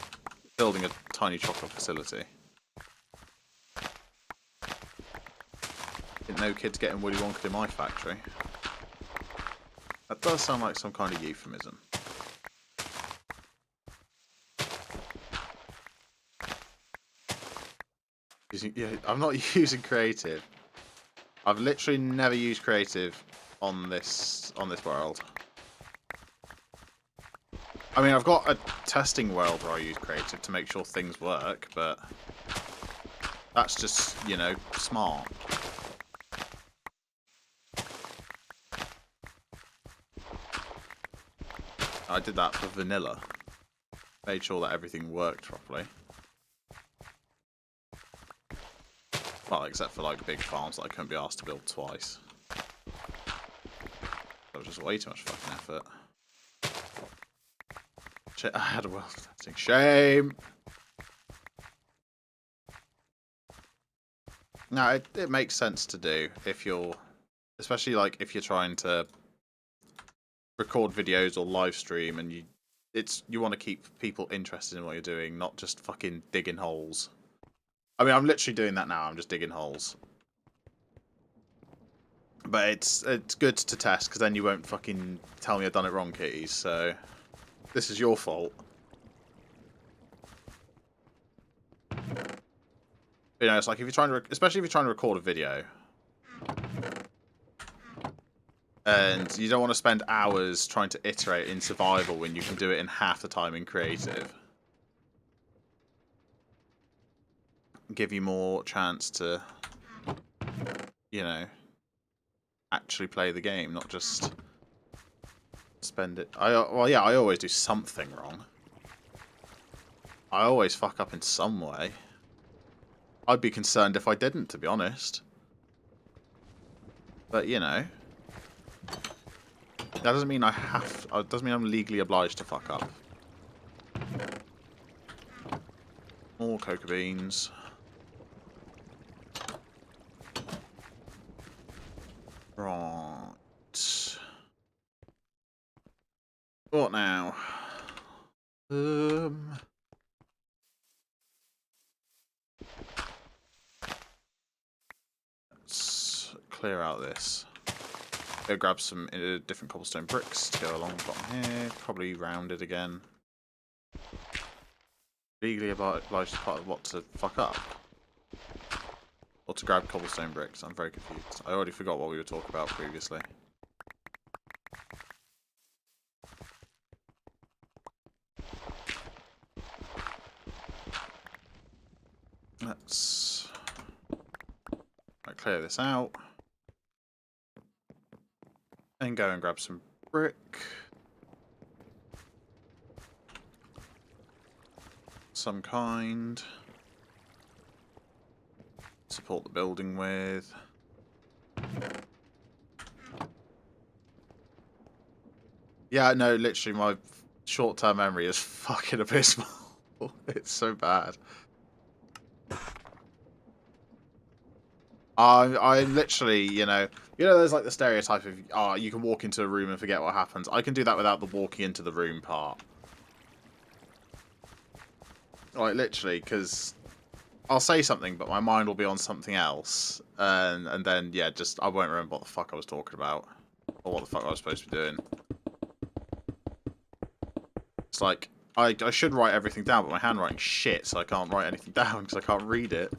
A: building a tiny chocolate facility. Didn't know kids getting Willy Wonka in my factory. That does sound like some kind of euphemism. Yeah, I'm not using creative. I've literally never used creative on this world. I mean, I've got a testing world where I use creative to make sure things work, but that's just, you know, smart. I did that for vanilla. Made sure that everything worked properly. Well, except for like big farms that I couldn't be asked to build twice. That was just way too much fucking effort. Shit, I had a world of testing. Shame! No, it makes sense to do if you're... Especially like if you're trying to record videos or live stream and you want to keep people interested in what you're doing, not just fucking digging holes. I mean, I'm literally doing that now. I'm just digging holes. But it's good to test, because then you won't fucking tell me I've done it wrong, kitties. So, this is your fault. You know, it's like if you're trying to, especially if you're trying to record a video, and you don't want to spend hours trying to iterate in survival when you can do it in half the time in creative. Give you more chance to, you know, actually play the game, not just spend it. Well, yeah, I always do something wrong. I always fuck up in some way. I'd be concerned if I didn't, to be honest. But, you know, that doesn't mean I have... It doesn't mean I'm legally obliged to fuck up. More cocoa beans. Right. What now? Let's clear out this. Go grab some different cobblestone bricks to go along the bottom here. Probably rounded again. Legally obliged as part of what to fuck up? Or to grab cobblestone bricks? I'm very confused. I already forgot what we were talking about previously. Let's clear this out. And go and grab some brick. Some kind. Support the building with. Yeah, no, literally my short-term memory is fucking abysmal. It's so bad. I literally, you know, there's like the stereotype of, oh, you can walk into a room and forget what happens. I can do that without the walking into the room part. Like, literally, because I'll say something, but my mind will be on something else. And then, yeah, just, I won't remember what the fuck I was talking about. Or what the fuck I was supposed to be doing. It's like, I should write everything down, but my handwriting's shit, so I can't write anything down because I can't read it.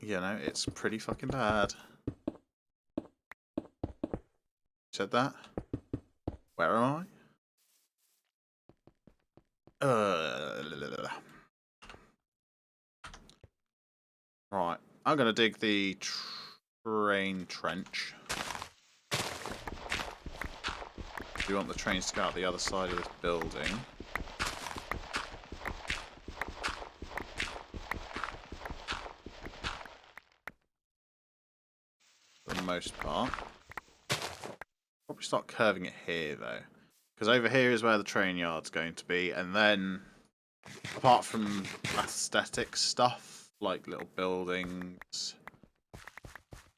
A: You know, it's pretty fucking bad. Said that? Where am I? Right, I'm gonna dig the train trench. We want the trains to go out the other side of this building. For the most part. Probably start curving it here though. Because over here is where the train yard's going to be, and then apart from aesthetic stuff, like little buildings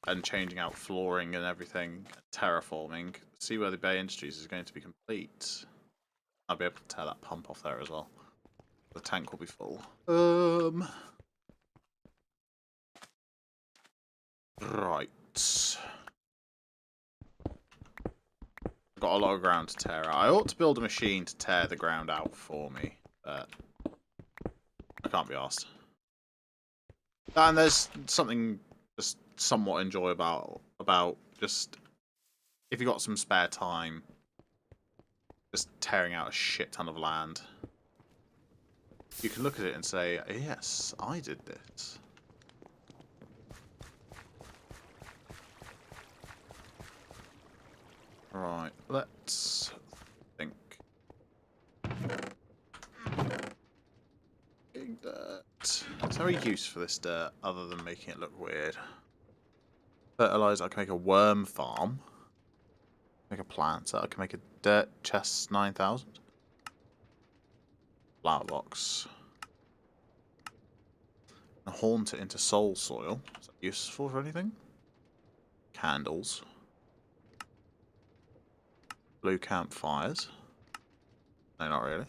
A: and changing out flooring and everything, terraforming, see where the Bay Industries is going to be complete. I'll be able to tear that pump off there as well. The tank will be full. Right. Got a lot of ground to tear out. I ought to build a machine to tear the ground out for me, but I can't be asked. And there's something just somewhat enjoyable about just if you got some spare time, just tearing out a shit ton of land. You can look at it and say, yes, I did this. Right, let's think. Getting dirt. Is there any use for this dirt other than making it look weird? Fertilizer, I can make a worm farm. Make a planter, I can make a dirt chest 9000. Flower box. And haunt it into soul soil. Is that useful for anything? Candles. Blue campfires. No, not really.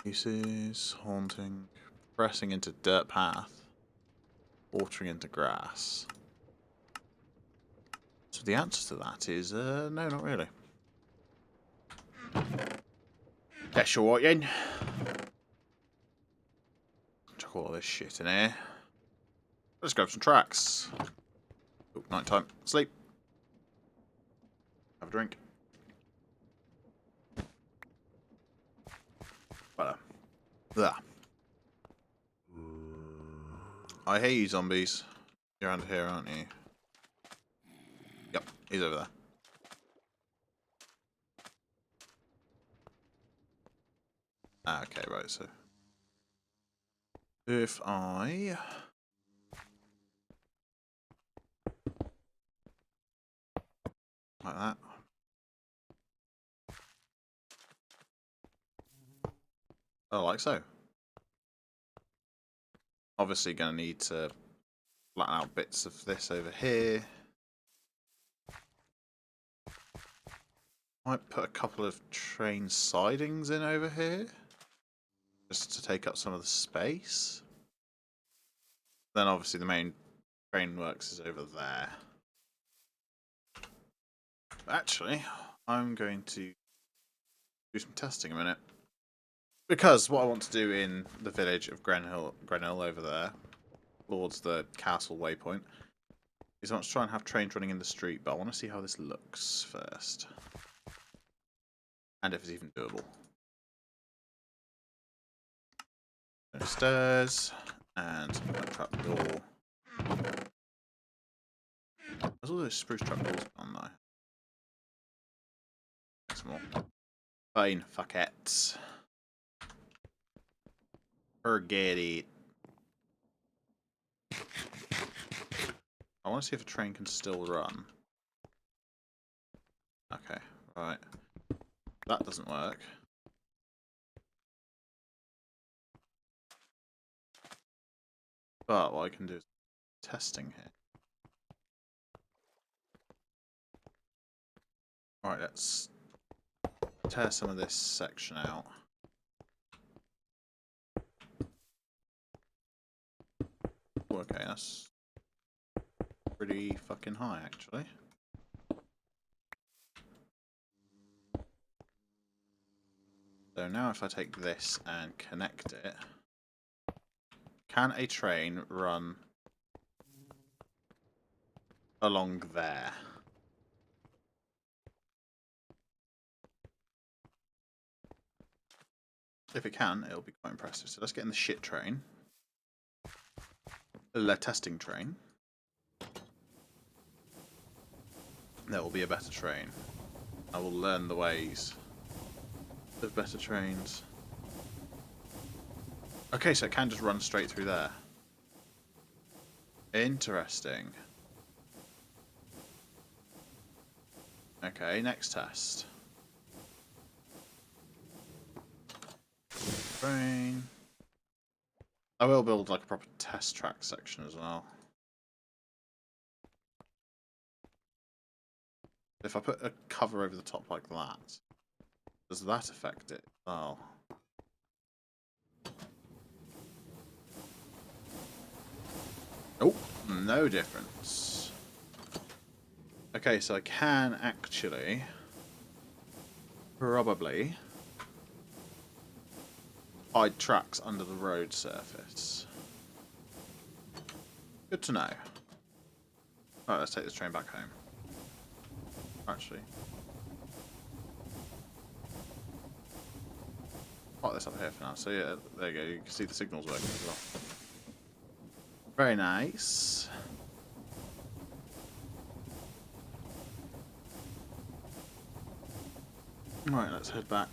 A: Uses, haunting, pressing into dirt path, watering into grass. So the answer to that is, no, not really. Guess you're what, Yen? Chuck all this shit in here. Let's grab some tracks. Oh, night time. Sleep. Have a drink. Better. There. I hear you, zombies. You're around here, aren't you? Yep, he's over there. Ah, okay, right, so if I like that. Oh, like so. Obviously gonna need to flatten out bits of this over here. Might put a couple of train sidings in over here. Just to take up some of the space. Then obviously the main train works is over there. Actually, I'm going to do some testing a minute. Because what I want to do in the village of Grenhill over there, towards the castle waypoint, is I want to try and have trains running in the street, but I want to see how this looks first. And if it's even doable. Stairs, and a trap door. There's all those spruce trap doors on though. Some more. Fine, fuck it. Forget it. I want to see if a train can still run. Okay, right. That doesn't work. But what I can do is testing here. Alright, let's tear some of this section out. Okay, that's pretty fucking high, actually. So now if I take this and connect it, can a train run along there? If it can, it'll be quite impressive. So let's get in the shit train. The testing train. There will be a better train. I will learn the ways of better trains. Okay, so it can just run straight through there. Interesting. Okay, next test. Train. I will build like a proper test track section as well. If I put a cover over the top like that, does that affect it? Oh. Oh, no difference. Okay, so I can actually probably hide tracks under the road surface. Good to know. Alright, let's take this train back home. Actually. Park this up here for now. So yeah, there you go. You can see the signals working as well. Very nice. Right, let's head back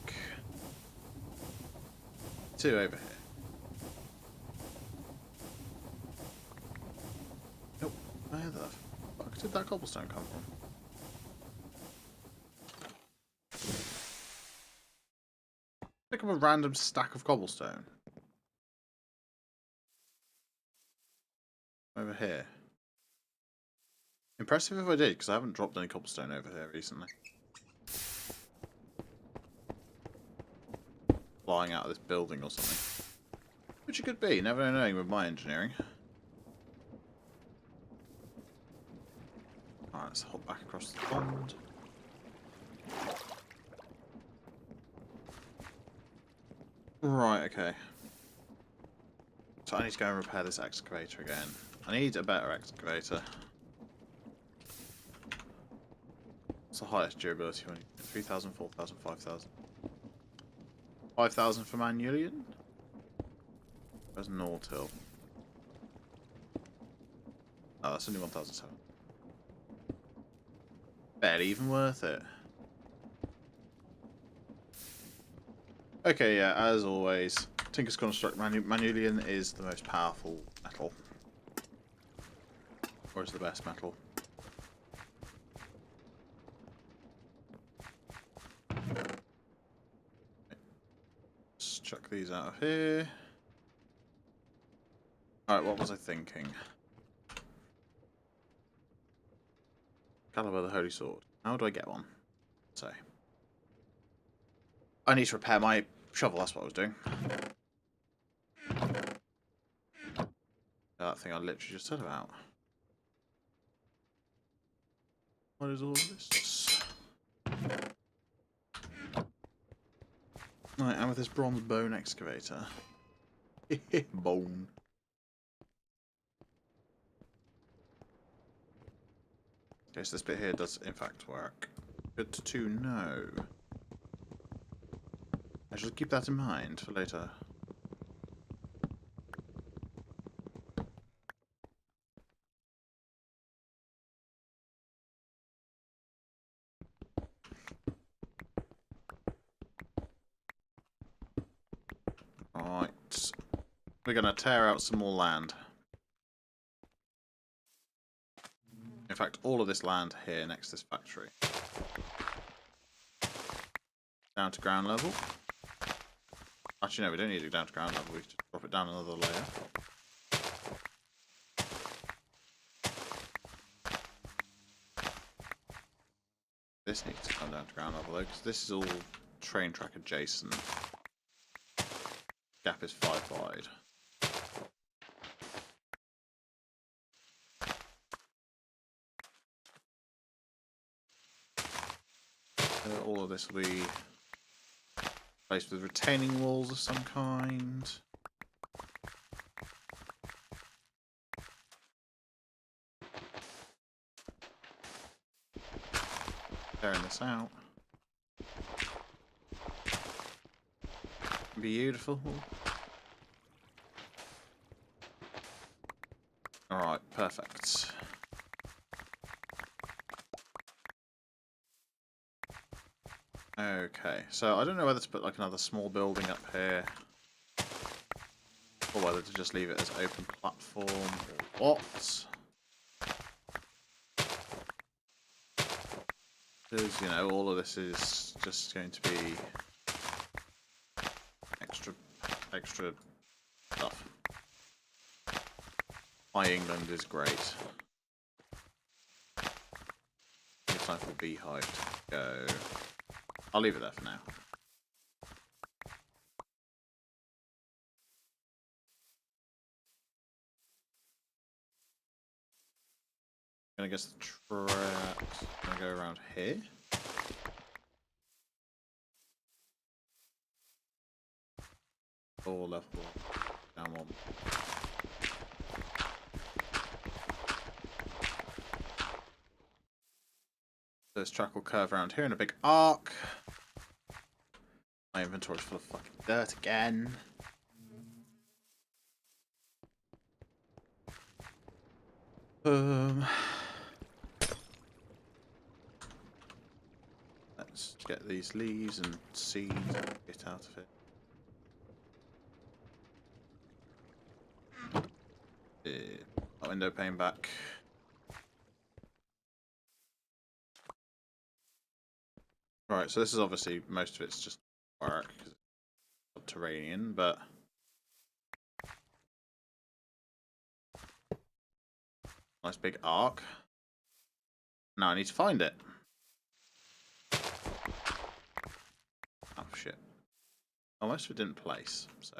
A: to over here. Nope. Where the fuck did that cobblestone come from? Pick up a random stack of cobblestone. Over here. Impressive if I did, because I haven't dropped any cobblestone over here recently. Flying out of this building or something. Which it could be, never knowing with my engineering. Alright, let's hop back across the pond. Right, okay. So I need to go and repair this excavator again. I need a better excavator. What's the highest durability one? 3,000, 4,000, 5,000. 5,000 for Manulian? Where's Nortil? Oh, that's only 1,700. Barely even worth it. Okay, yeah, as always, Tinker's Construct Manulian is the most powerful metal. Or is the best metal. Let's chuck these out of here. Alright, what was I thinking? Caliber the Holy Sword. How do I get one? So, I need to repair my shovel, that's what I was doing. That thing I literally just said about. What is all this? Right, and with this bronze bone excavator. Bone. Okay, so this bit here does in fact work. Good to know. I shall keep that in mind for later. Right. We're going to tear out some more land. In fact, all of this land here next to this factory. Down to ground level. Actually, no, we don't need to go down to ground level. We just drop it down another layer. This needs to come down to ground level though, because this is all train track adjacent. Gap is 5 wide. All of this will be placed with retaining walls of some kind. Tearing this out. Beautiful. Alright, perfect. Okay, so I don't know whether to put like another small building up here, or whether to just leave it as open platform, or what. Because, you know, all of this is just going to be extra stuff. My England is great. It's time for Beehive to go. I'll leave it there for now. I'm gonna guess the tracks. I'm gonna go around here. Or level down one. This track will curve around here in a big arc. My inventory's full of fucking dirt again. Let's get these leaves and seeds and get out of it. Window pane back. Right, so this is obviously, most of it's just work because it's subterranean, but nice big arc. Now I need to find it. Oh shit. Oh, most of it didn't place, so.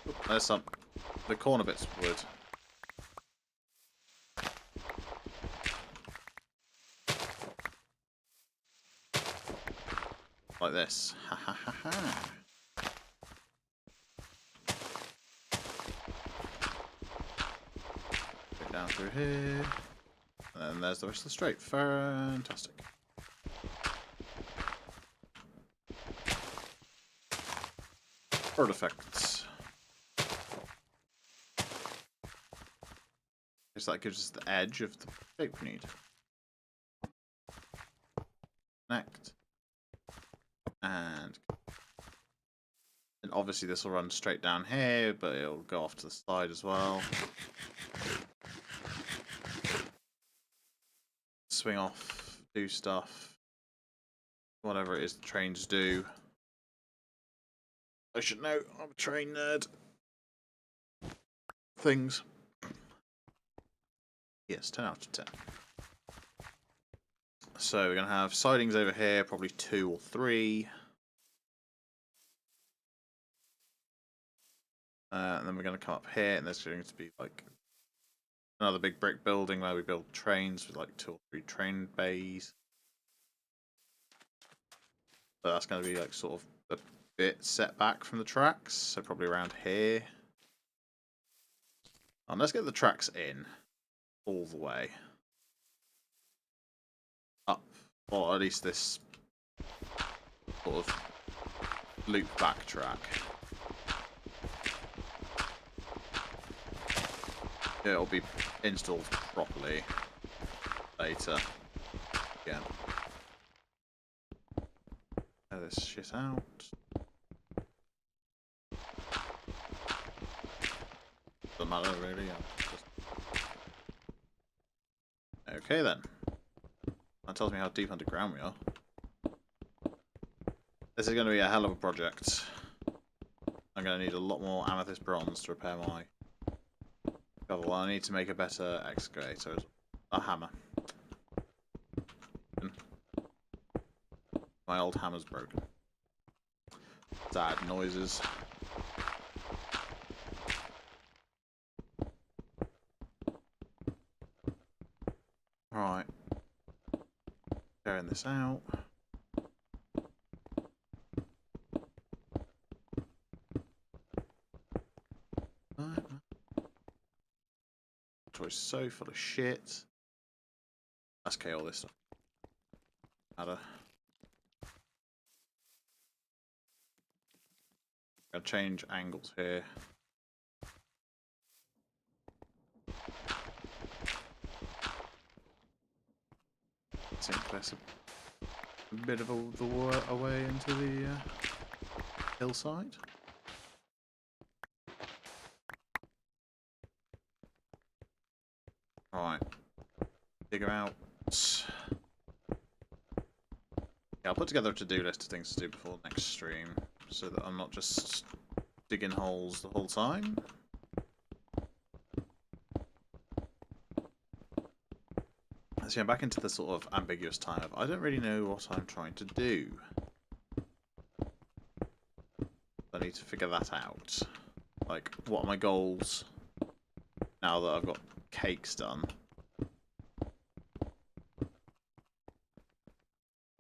A: Oop, there's some. The corner bit's wood. Like this. Ha ha ha ha. Go down through here. And then there's the rest of the straight. Fantastic. Bird effects. Because that gives us the edge of the shape we need. Connect. And obviously this will run straight down here, but it'll go off to the side as well. Swing off, do stuff. Whatever it is the trains do. I should know, I'm a train nerd. Things. Yes, 10 out of 10. So we're going to have sidings over here, probably 2 or 3. And then we're going to come up here, and there's going to be like another big brick building where we build trains with like 2 or 3 train bays. But that's going to be like sort of a bit set back from the tracks, so probably around here. And let's get the tracks in all the way up, or at least this sort of loop back track. It'll be installed properly later. Again. Clear this shit out. Doesn't matter really. Okay then. That tells me how deep underground we are. This is going to be a hell of a project. I'm going to need a lot more amethyst bronze to repair my shovel. I need to make a better excavator. A hammer. My old hammer's broken. Sad noises. Right. Carrying this out. Toy's so full of shit. Let's kill all this stuff. Matter. I'll change angles here. Sink this a bit of a way into the hillside. Right, dig her out. Yeah, I'll put together a to-do list of things to do before next stream, so that I'm not just digging holes the whole time. So yeah, back into the sort of ambiguous time of I don't really know what I'm trying to do. I need to figure that out. Like, what are my goals now that I've got cakes done?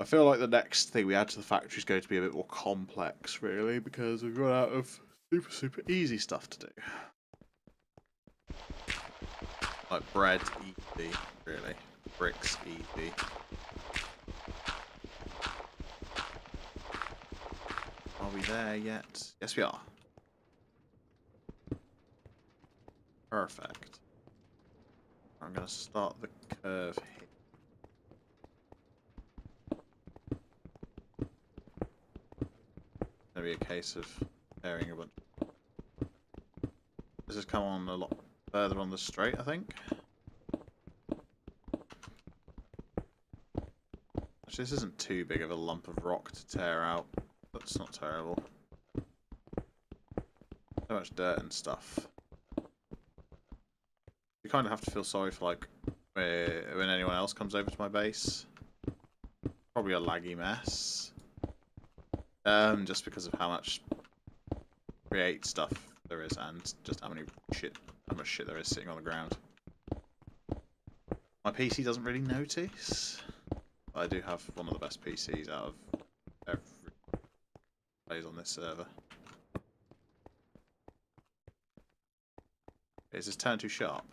A: I feel like the next thing we add to the factory is going to be a bit more complex, really, because we've run out of super easy stuff to do. Like bread, easy, really. Bricks, easy. Are we there yet? Yes, we are. Perfect. I'm going to start the curve here. It's going to be a case of tearing a bunch. This has come on a lot further on the straight, I think. Actually, this isn't too big of a lump of rock to tear out. That's not terrible. So much dirt and stuff. You kind of have to feel sorry for, like, when anyone else comes over to my base. Probably a laggy mess. Just because of how much create stuff there is and just how much shit there is sitting on the ground. My PC doesn't really notice. I do have one of the best PCs out of every plays on this server. Is this turn too sharp?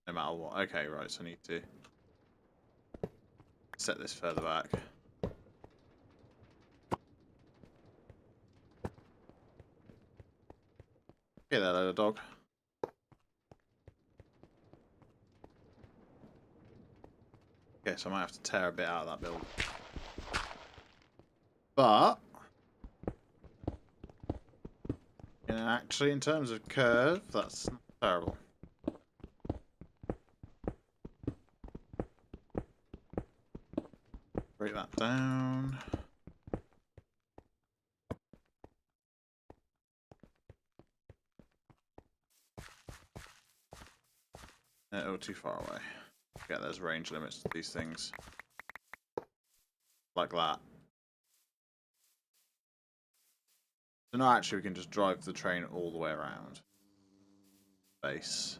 A: No matter what. Okay, right, so I need to set this further back. Get that little dog. Okay, so I might have to tear a bit out of that build. But you know, actually, in terms of curve, that's not terrible. Break that down. Oh, too far away. Yeah, there's range limits to these things. Like that. So now actually we can just drive the train all the way around. Base.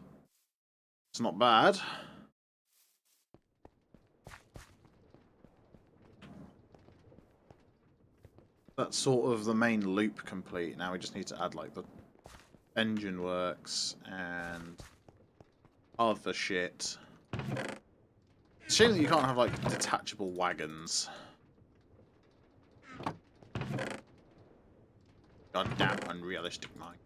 A: It's not bad. That's sort of the main loop complete. Now we just need to add like the engine works and other shit. It's a shame that you can't have like detachable wagons. Goddamn unrealistic mind.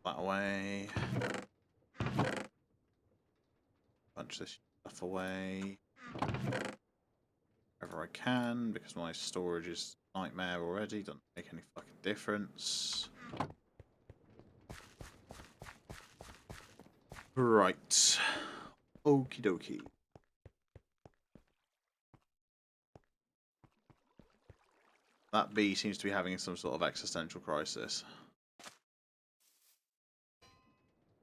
A: That away. Bunch this stuff away. Wherever I can, because my storage is a nightmare already. Doesn't make any fucking difference. Right. Okie dokie. That bee seems to be having some sort of existential crisis.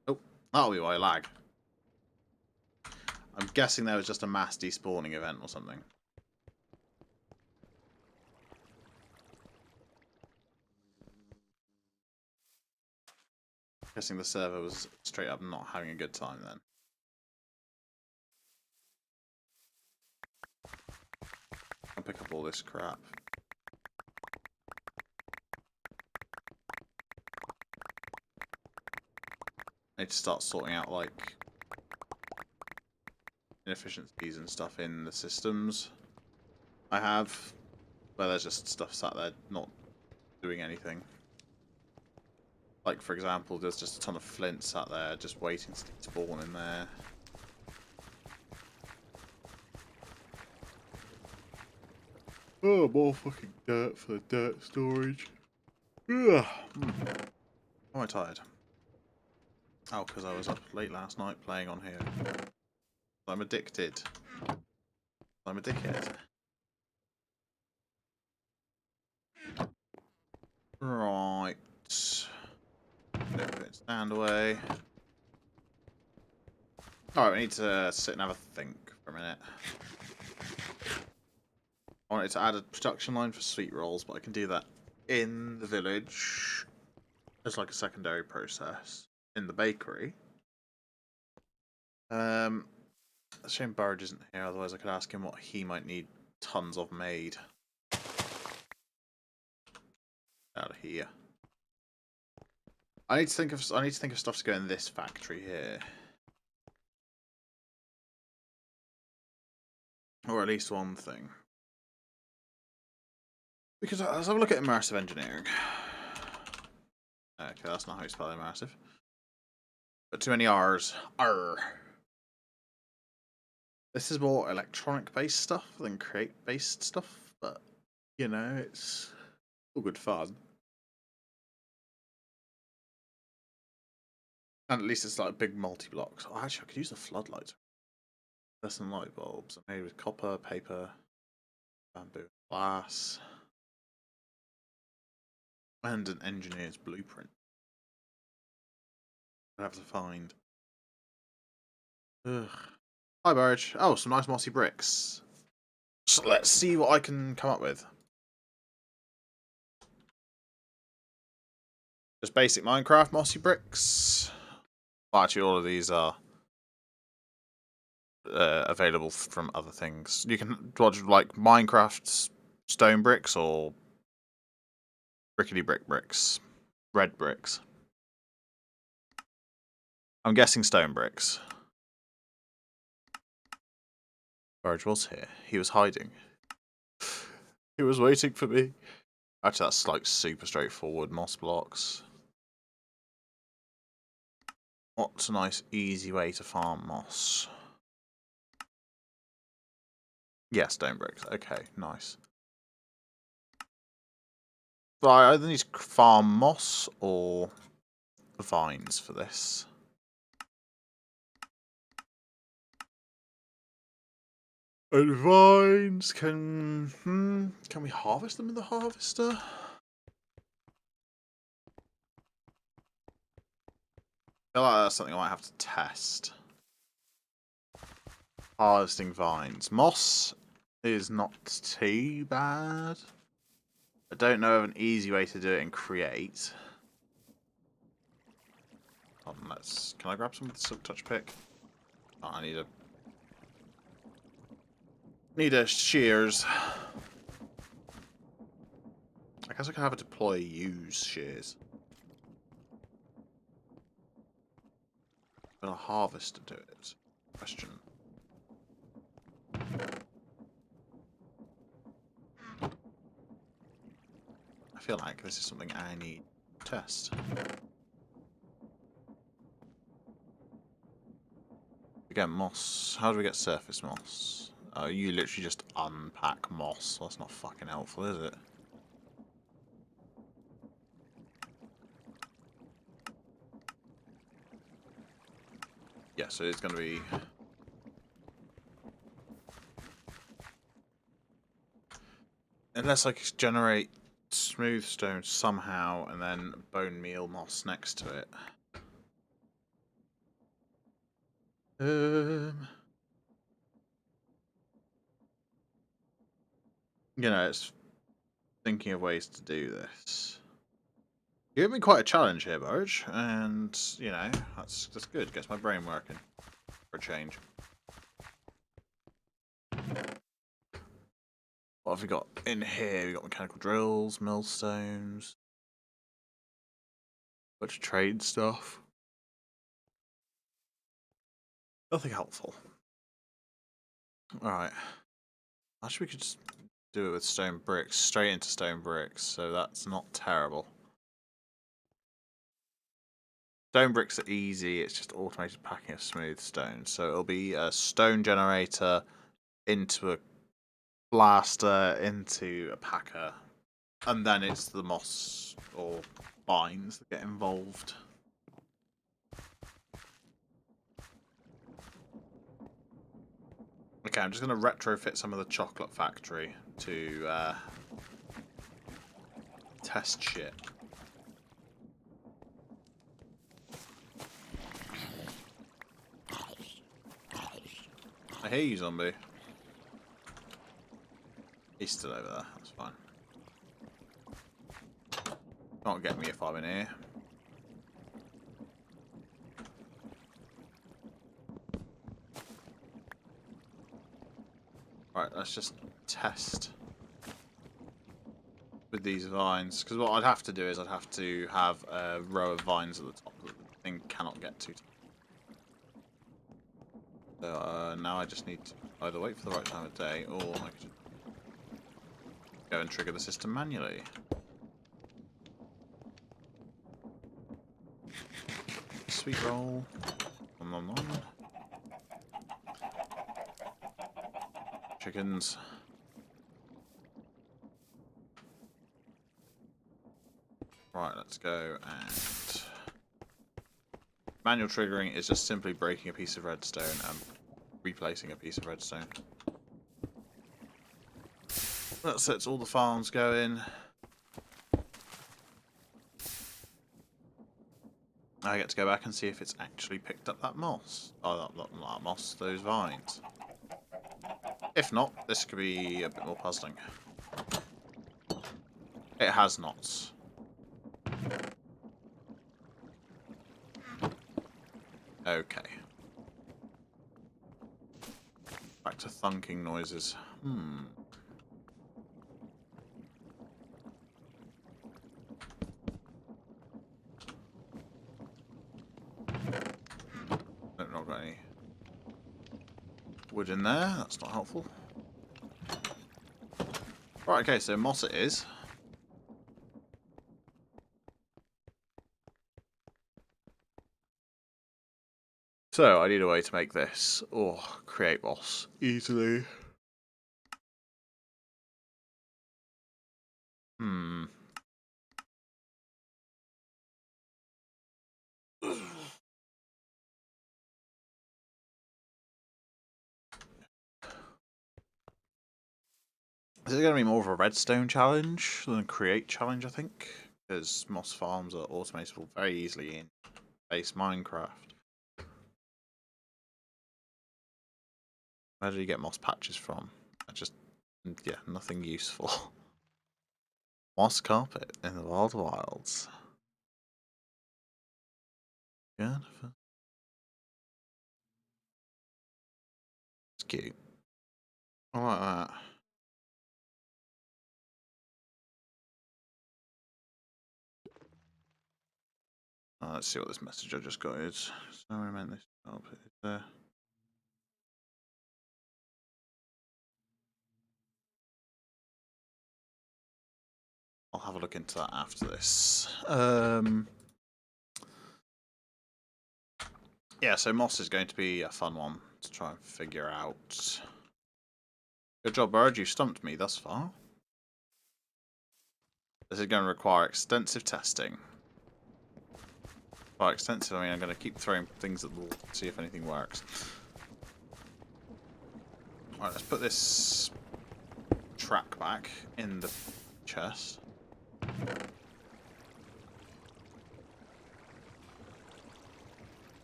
A: Oh, that'll be why I lag. I'm guessing there was just a mass despawning event or something. Guessing the server was straight up not having a good time then. I'll pick up all this crap. I need to start sorting out like inefficiencies and stuff in the systems I have. where there's just stuff sat there not doing anything. Like, for example, there's just a ton of flint sat there just waiting to spawn in there. Oh, more fucking dirt for the dirt storage. Ugh. Why am I tired? Oh, because I was up late last night playing on here. I'm addicted. I'm a dickhead. Right. Stand away. Alright, we need to sit and have a think for a minute. I wanted to add a production line for sweet rolls, but I can do that in the village as like a secondary process in the bakery. It's a shame Burridge isn't here, otherwise I could ask him what he might need tons of made. Out of here. I need to think of stuff to go in this factory here. Or at least one thing. Because let's have a look at immersive engineering. Okay, that's not how you spell immersive. But too many R's. Arr. This is more electronic-based stuff than create-based stuff, but, you know, it's all good fun. And at least it's like big multi-blocks. Oh, actually, I could use the floodlights. There's some light bulbs made with copper, paper, bamboo, glass, and an engineer's blueprint. I have to find. Ugh. Hi, Burridge. Oh, some nice mossy bricks. So let's see what I can come up with. Just basic Minecraft mossy bricks. Well, actually, all of these are available from other things. You can watch like Minecraft stone bricks or brickety brick bricks, red bricks. I'm guessing stone bricks. Burridge was here. He was hiding. He was waiting for me. Actually, that's like super straightforward moss blocks. What's a nice, easy way to farm moss? Yeah, stone bricks. Okay, nice. But I either need to farm moss or vines for this. And vines can we harvest them in the harvester? I feel like that's something I might have to test. Harvesting vines. Moss is not too bad. I don't know of an easy way to do it in Create. Can I grab some with the silk touch pick? Oh, I need a shears. I guess I can have a deploy use shears. But a harvester do it? Question. I feel like this is something I need to test. We get moss. How do we get surface moss? Oh, you literally just unpack moss. Well, that's not fucking helpful, is it? Yeah, so it's going to be... Unless I could generate smooth stone somehow and then bone meal moss next to it. You know, it's thinking of ways to do this. You gave me quite a challenge here, Burridge, and, you know, that's good. Gets my brain working for a change. What have we got in here? We got mechanical drills, millstones, bunch of trade stuff. Nothing helpful. Alright. Actually, we could just do it with stone bricks, straight into stone bricks, so that's not terrible. Stone bricks are easy, it's just automated packing of smooth stone. So it'll be a stone generator into a blaster, into a packer, and then it's the moss or vines that get involved. Okay, I'm just going to retrofit some of the chocolate factory to test shit. I hear you, zombie. He's still over there, that's fine. Can't get me if I'm in here. Right, let's just test with these vines. Because what I'd have to do is I'd have to have a row of vines at the top that the thing cannot get to. So now I just need to either wait for the right time of day or I could go and trigger the system manually. Sweet roll. Nom nom nom. Chickens. Right, let's go and... Manual triggering is just simply breaking a piece of redstone and replacing a piece of redstone. That sets all the farms going. I get to go back and see if it's actually picked up that moss. Oh, not that moss, those vines. If not, this could be a bit more puzzling. It has not. Okay. Back to thunking noises. I've not got any wood in there. That's not helpful. Right, okay, so moss it is. So, I need a way to make this, or create moss, easily. This is going to be more of a redstone challenge than a create challenge, I think. Because moss farms are automatable very easily in base Minecraft. Where do you get moss patches from? Yeah, nothing useful. Moss carpet in the wild wilds. Jennifer. It's cute. I like that. Let's see what this message I just got is. So I meant this up there. I'll have a look into that after this. Yeah, so moss is going to be a fun one to try and figure out. Good job, Bird. You stumped me thus far. This is going to require extensive testing. By extensive, I mean I'm going to keep throwing things at the wall to see if anything works. Alright, let's put this track back in the chest.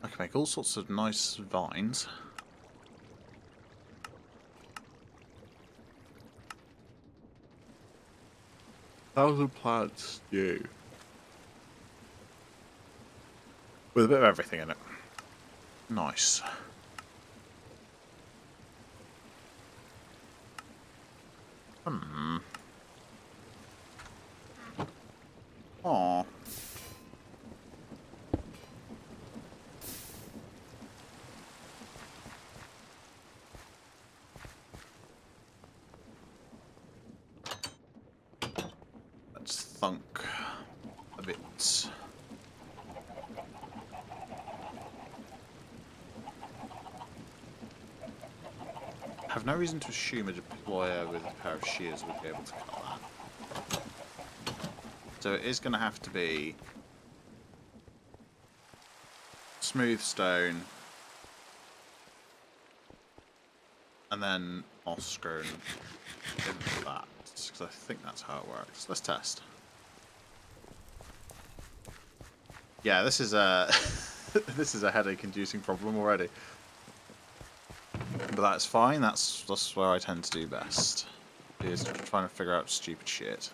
A: I can make all sorts of nice vines. Thousand plants stew. With a bit of everything in it. Nice. Aww. thunk a bit. I have no reason to assume a deployer with a pair of shears would be able to cut that. So it is going to have to be smooth stone and then moss grown into that, because I think that's how it works. Let's test. Yeah, this is a this is a headache-inducing problem already. But that's fine. That's where I tend to do best. Is trying to figure out stupid shit.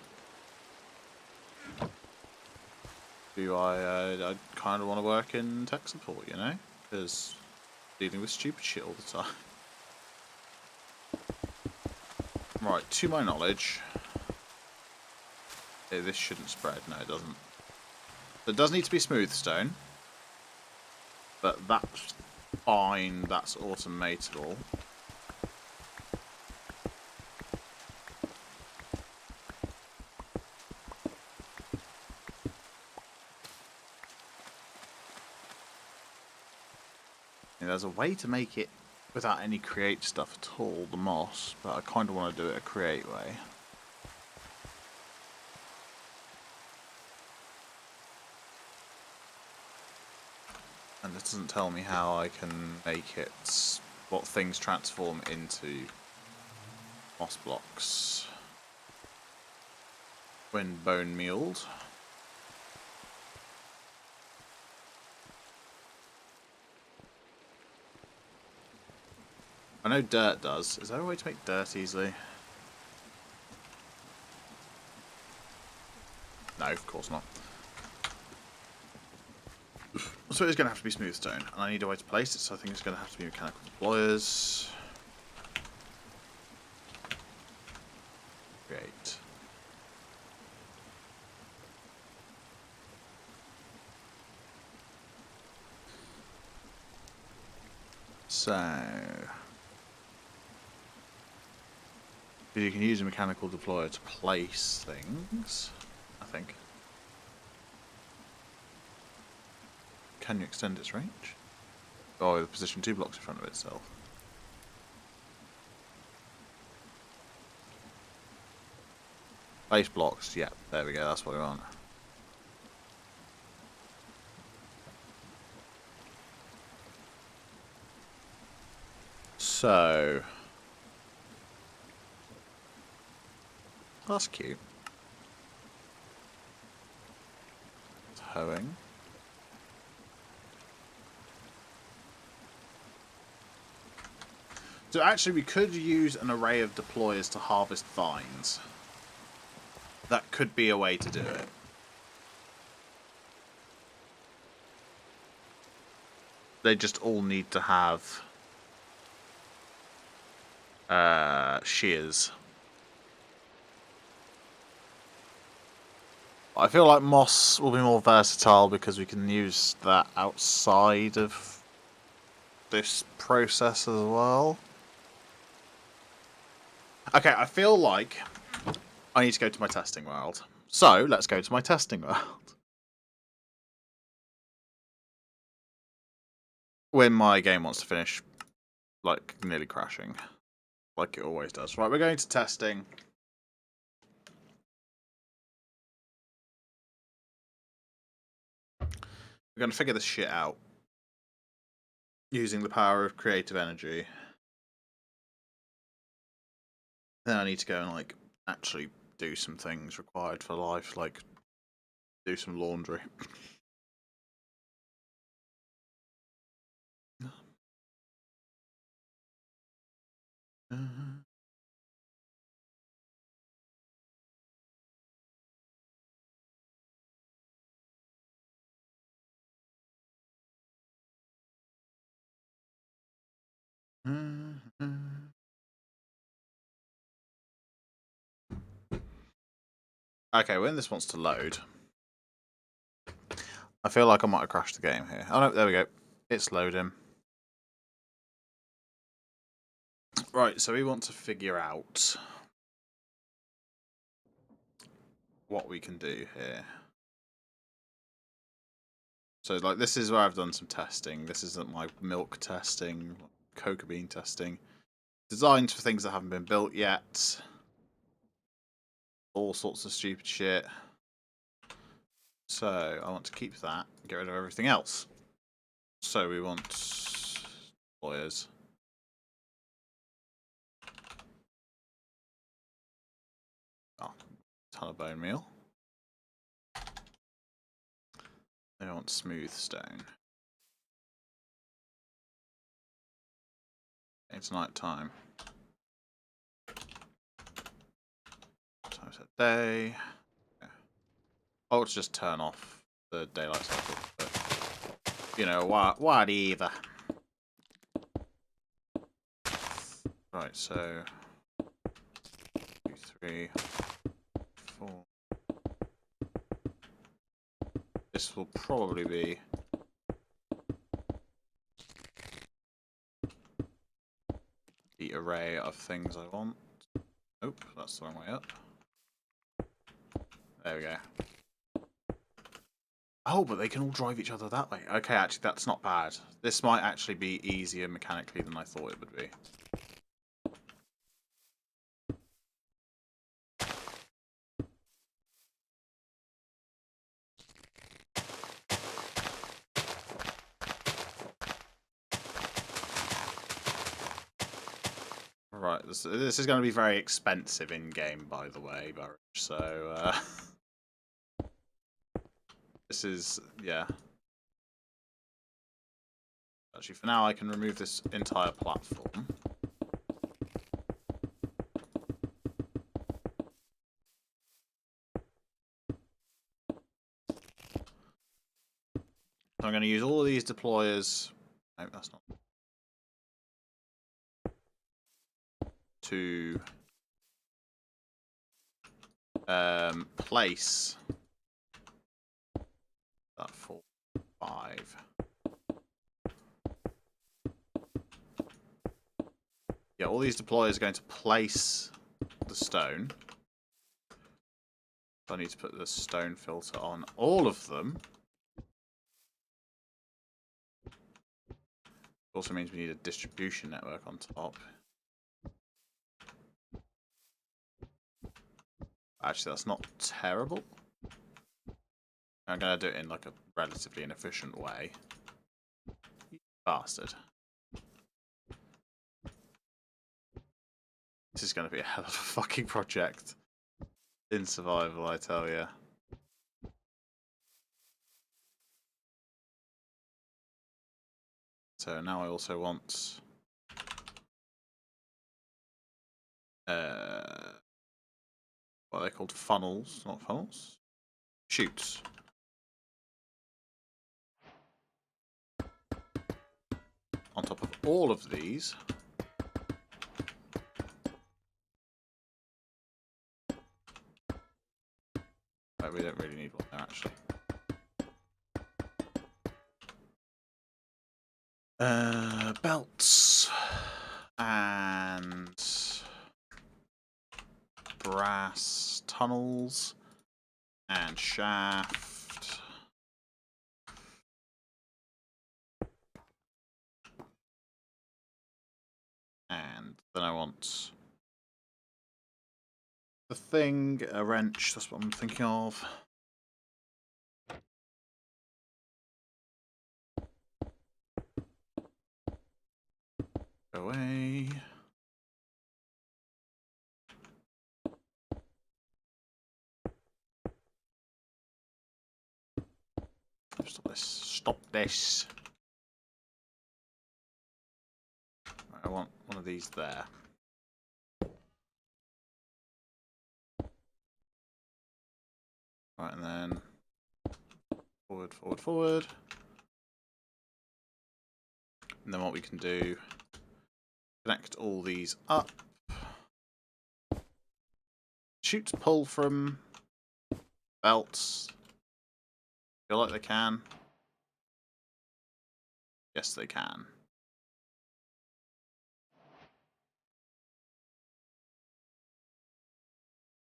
A: I kind of want to work in tech support, you know, because dealing with stupid shit all the time. Right, to my knowledge, this shouldn't spread. No, it doesn't. It does need to be smooth stone, but that's fine. That's automatable. There's a way to make it without any create stuff at all, the moss, but I kind of want to do it a create way. And it doesn't tell me how I can make it, what things transform into moss blocks when bone mealed. I know dirt does. Is there a way to make dirt easily? No, of course not. So it's going to have to be smooth stone, and I need a way to place it, so I think it's going to have to be mechanical deployers. Great. So you can use a mechanical deployer to place things, I think. Can you extend its range? Oh, the position 2 blocks in front of itself. Place blocks, yeah, there we go, that's what we want. So that's cute. Hoeing. So actually we could use an array of deployers to harvest vines. That could be a way to do it. They just all need to have shears. I feel like moss will be more versatile because we can use that outside of this process as well. Okay, I feel like I need to go to my testing world. So, let's go to my testing world. When my game wants to finish, like, nearly crashing. Like it always does. Right, we're going to testing. We're going to figure this shit out. Using the power of creative energy. Then I need to go and, like, actually do some things required for life, like do some laundry. Okay, when this wants to load, I feel like I might have crashed the game here. Oh no, there we go. It's loading. Right, so we want to figure out what we can do here. So like this is where I've done some testing. This isn't my milk testing, cocoa bean testing. Designed for things that haven't been built yet. All sorts of stupid shit. So I want to keep that and get rid of everything else. So we want lawyers. Oh, ton of bone meal. Then I want smooth stone. It's night time. Times a day. Yeah. Oh, let's just turn off the daylight cycle. But, you know, whatever. Right, so 2, 3, 4. This will probably be the array of things I want. Nope, that's the wrong way up. There we go. Oh, but they can all drive each other that way. Okay, actually, that's not bad. This might actually be easier mechanically than I thought it would be. Right, this is going to be very expensive in-game, by the way, Burridge, so, this is, yeah. Actually, for now, I can remove this entire platform. So I'm going to use all of these deployers. No, that's not. To place that 4, 5. Yeah, all these deployers are going to place the stone. So I need to put the stone filter on all of them. Also means we need a distribution network on top. Actually, that's not terrible. I'm going to do it in like a relatively inefficient way. You bastard. This is going to be a hell of a fucking project in survival, I tell you. So now I also want what are they called? Funnels, not funnels. Chutes. On top of all of these. Right, we don't really need one there actually. Belts and brass tunnels and shaft. And then I want the thing, a wrench, that's what I'm thinking of. Go away. Stop this. Stop this. Right, I want one of these there. Right, and then forward, forward, forward. And then what we can do, connect all these up. Shoots pull from belts. Feel like they can. Yes, they can.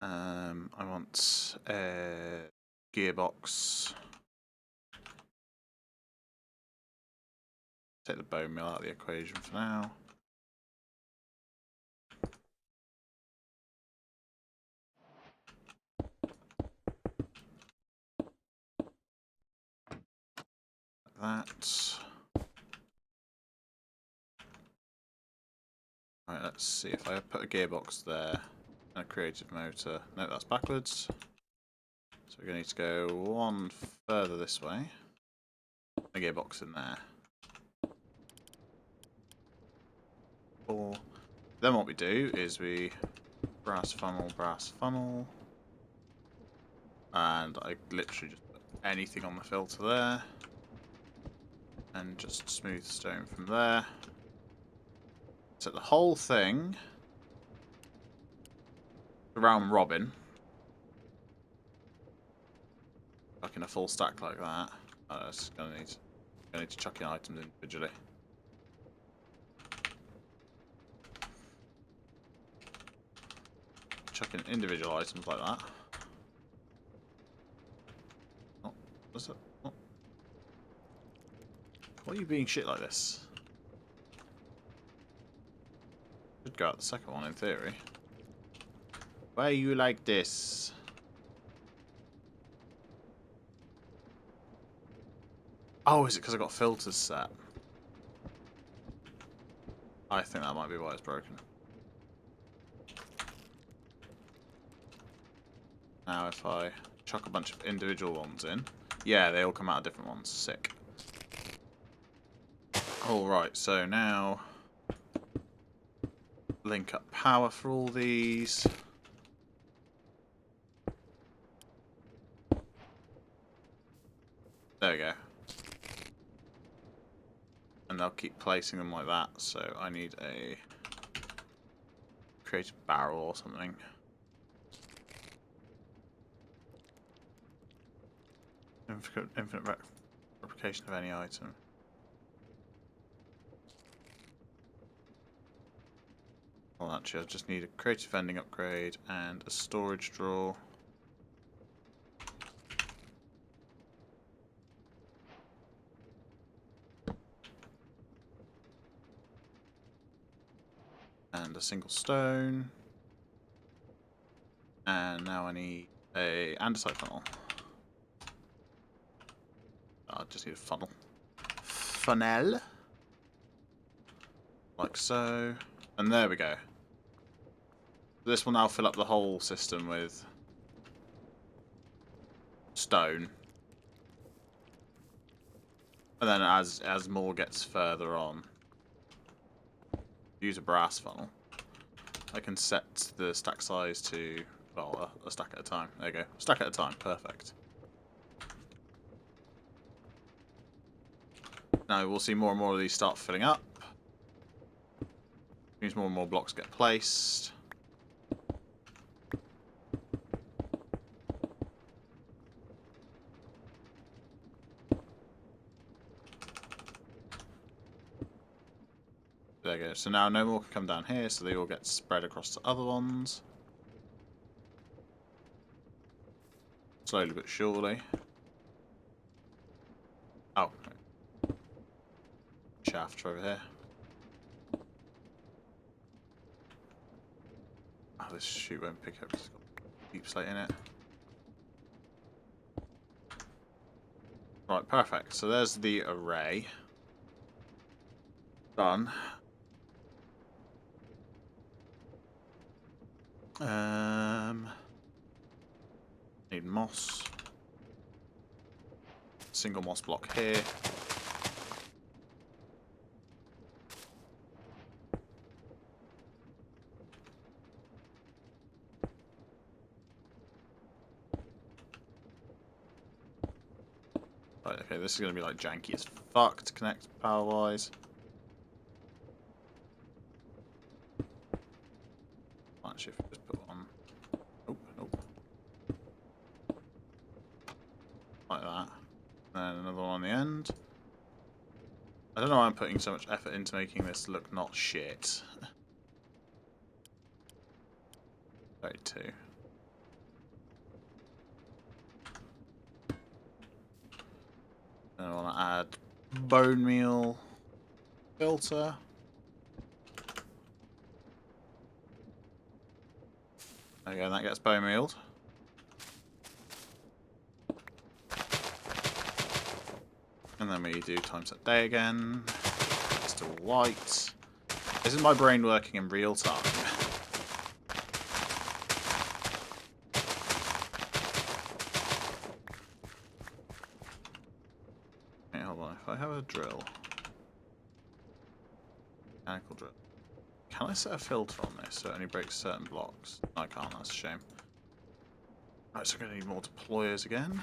A: I want a gearbox. Take the bone meal out of the equation for now. Like that. Right, let's see if I put a gearbox there and a creative motor. No, that's backwards. So we're going to need to go one further this way. A gearbox in there. Or then what we do is we brass funnel, and I literally just put anything on the filter there, and just smooth stone from there. Set the whole thing around robin, like in a full stack like that. It's gonna need to chuck in items individually. Chuck in individual items like that. Oh, what's it? Oh. Why are you being shit like this? Should go out the second one in theory. Why are you like this? Oh, is it because I got filters set? I think that might be why it's broken. Now if I chuck a bunch of individual ones in, yeah, they all come out of different ones. Sick. Alright, so now link up power for all these. There we go. And they'll keep placing them like that, so I need a create a barrel or something. Infinite replication of any item. Well, actually, I just need a creative vending upgrade and a storage drawer. And a single stone. And now I need a andesite funnel. I just need a funnel. Funnel. Like so. And there we go. This will now fill up the whole system with stone. And then as more gets further on, use a brass funnel. I can set the stack size to, well, a stack at a time. There you go. Stack at a time. Perfect. Now we'll see more and more of these start filling up. Means more and more blocks get placed. There you go. So now no more can come down here, so they all get spread across to other ones. Slowly but surely. Oh. Shaft over here. Oh, this chute won't pick up. It's got deep slate in it. Right, perfect. So there's the array. Done. Need moss. Single moss block here. Right, okay, this is going to be like janky as fuck to connect power-wise. Actually, if we just put one... Oh, nope. Like that. And then another one on the end. I don't know why I'm putting so much effort into making this look not shit. 32. Then I want to add bone meal filter. There you go, and that gets bone mealed. And then we do times that day again. It's still white. Isn't my brain working in real time? Okay, hold on. If I have a drill, mechanical drill, can I set a filter on this so it only breaks certain blocks? No, I can't. That's a shame. Right, so I'm going to need more deployers again.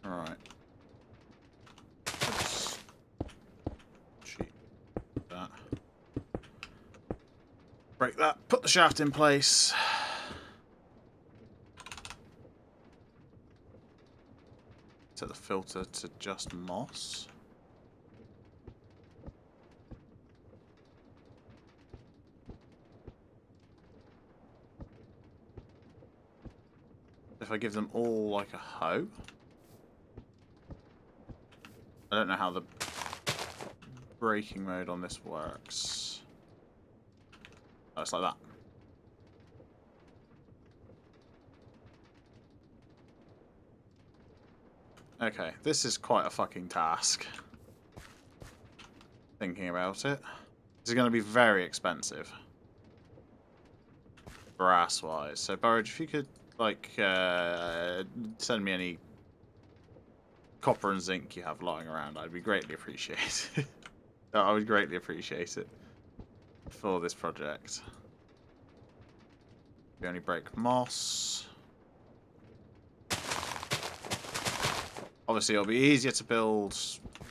A: Alright. Let's cheat that. Break that. Put the shaft in place. Set the filter to just moss. If I give them all like a hoe. I don't know how the braking mode on this works. Oh, it's like that. Okay, this is quite a fucking task. Thinking about it. This is going to be very expensive. Brass-wise. So, Burridge, if you could, like, send me any copper and zinc you have lying around, I'd be greatly appreciated. I would greatly appreciate it for this project. We only break moss. Obviously, it'll be easier to build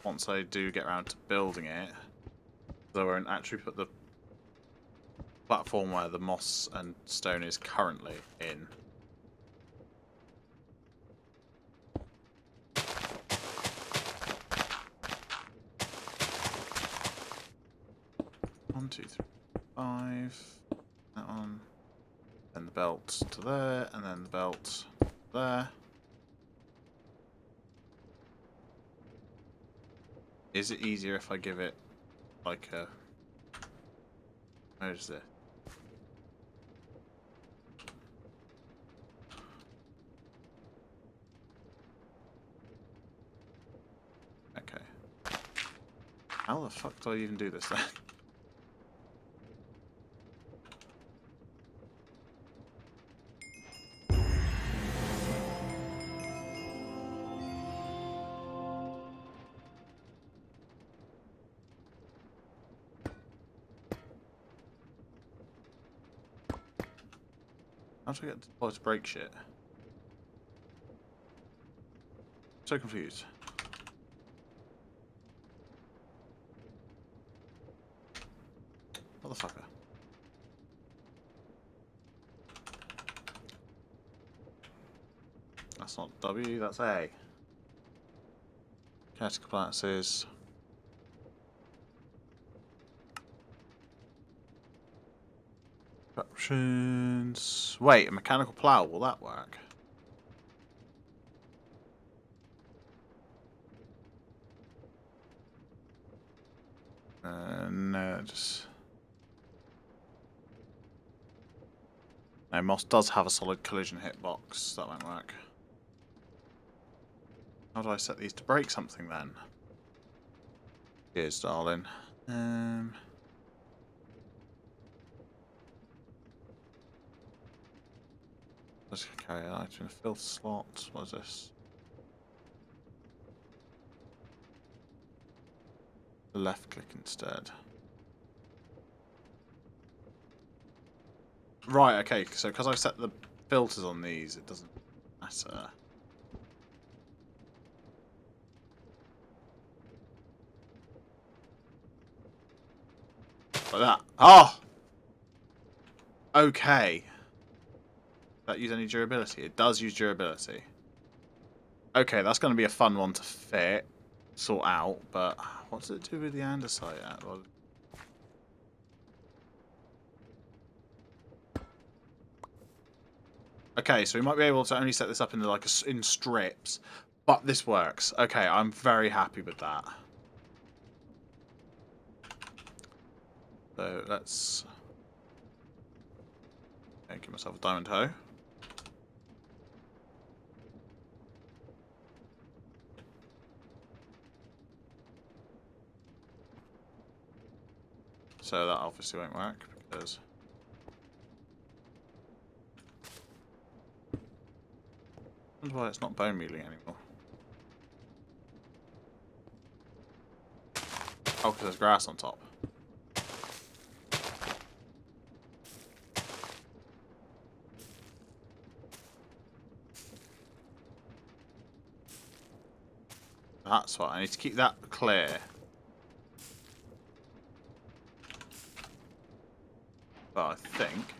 A: once I do get around to building it. So I won't actually put the platform where the moss and stone is currently in. One, two, three, 5. That one. Then the belt to there, and then the belt there. Is it easier if I give it like a... Where's this? Okay. How the fuck do I even do this then? How do I get deployed to break shit? So confused. Motherfucker. That's not W, that's A. Kinetic appliances. Options. Wait, a mechanical plow, will that work? No, just... No, Moss does have a solid collision hitbox. That won't work. How do I set these to break something then? Cheers, darling. Let's carry an item in a filter slot. What is this? Left click instead. Right, okay, so because I've set the filters on these, it doesn't matter. Like that. Oh! Okay. Does that use any durability? It does use durability. Okay, that's going to be a fun one to sort out, but what does it do with the andesite at? Well, okay, so we might be able to only set this up in like in strips, but this works. Okay, I'm very happy with that. So let's give myself a diamond hoe. So that obviously won't work because I wonder why it's not bone mealing anymore. Oh, because there's grass on top. That's why I need to keep that clear. But I think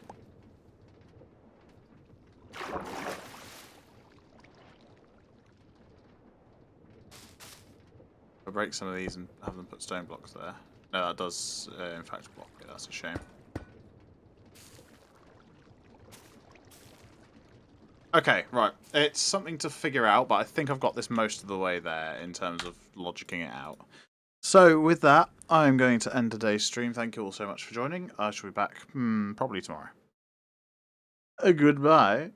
A: I'll break some of these and have them put stone blocks there. No, that does in fact block it. That's a shame. Okay, right. It's something to figure out, but I think I've got this most of the way there in terms of logicking it out. So with that, I'm going to end today's stream. Thank you all so much for joining. I shall be back probably tomorrow. Goodbye.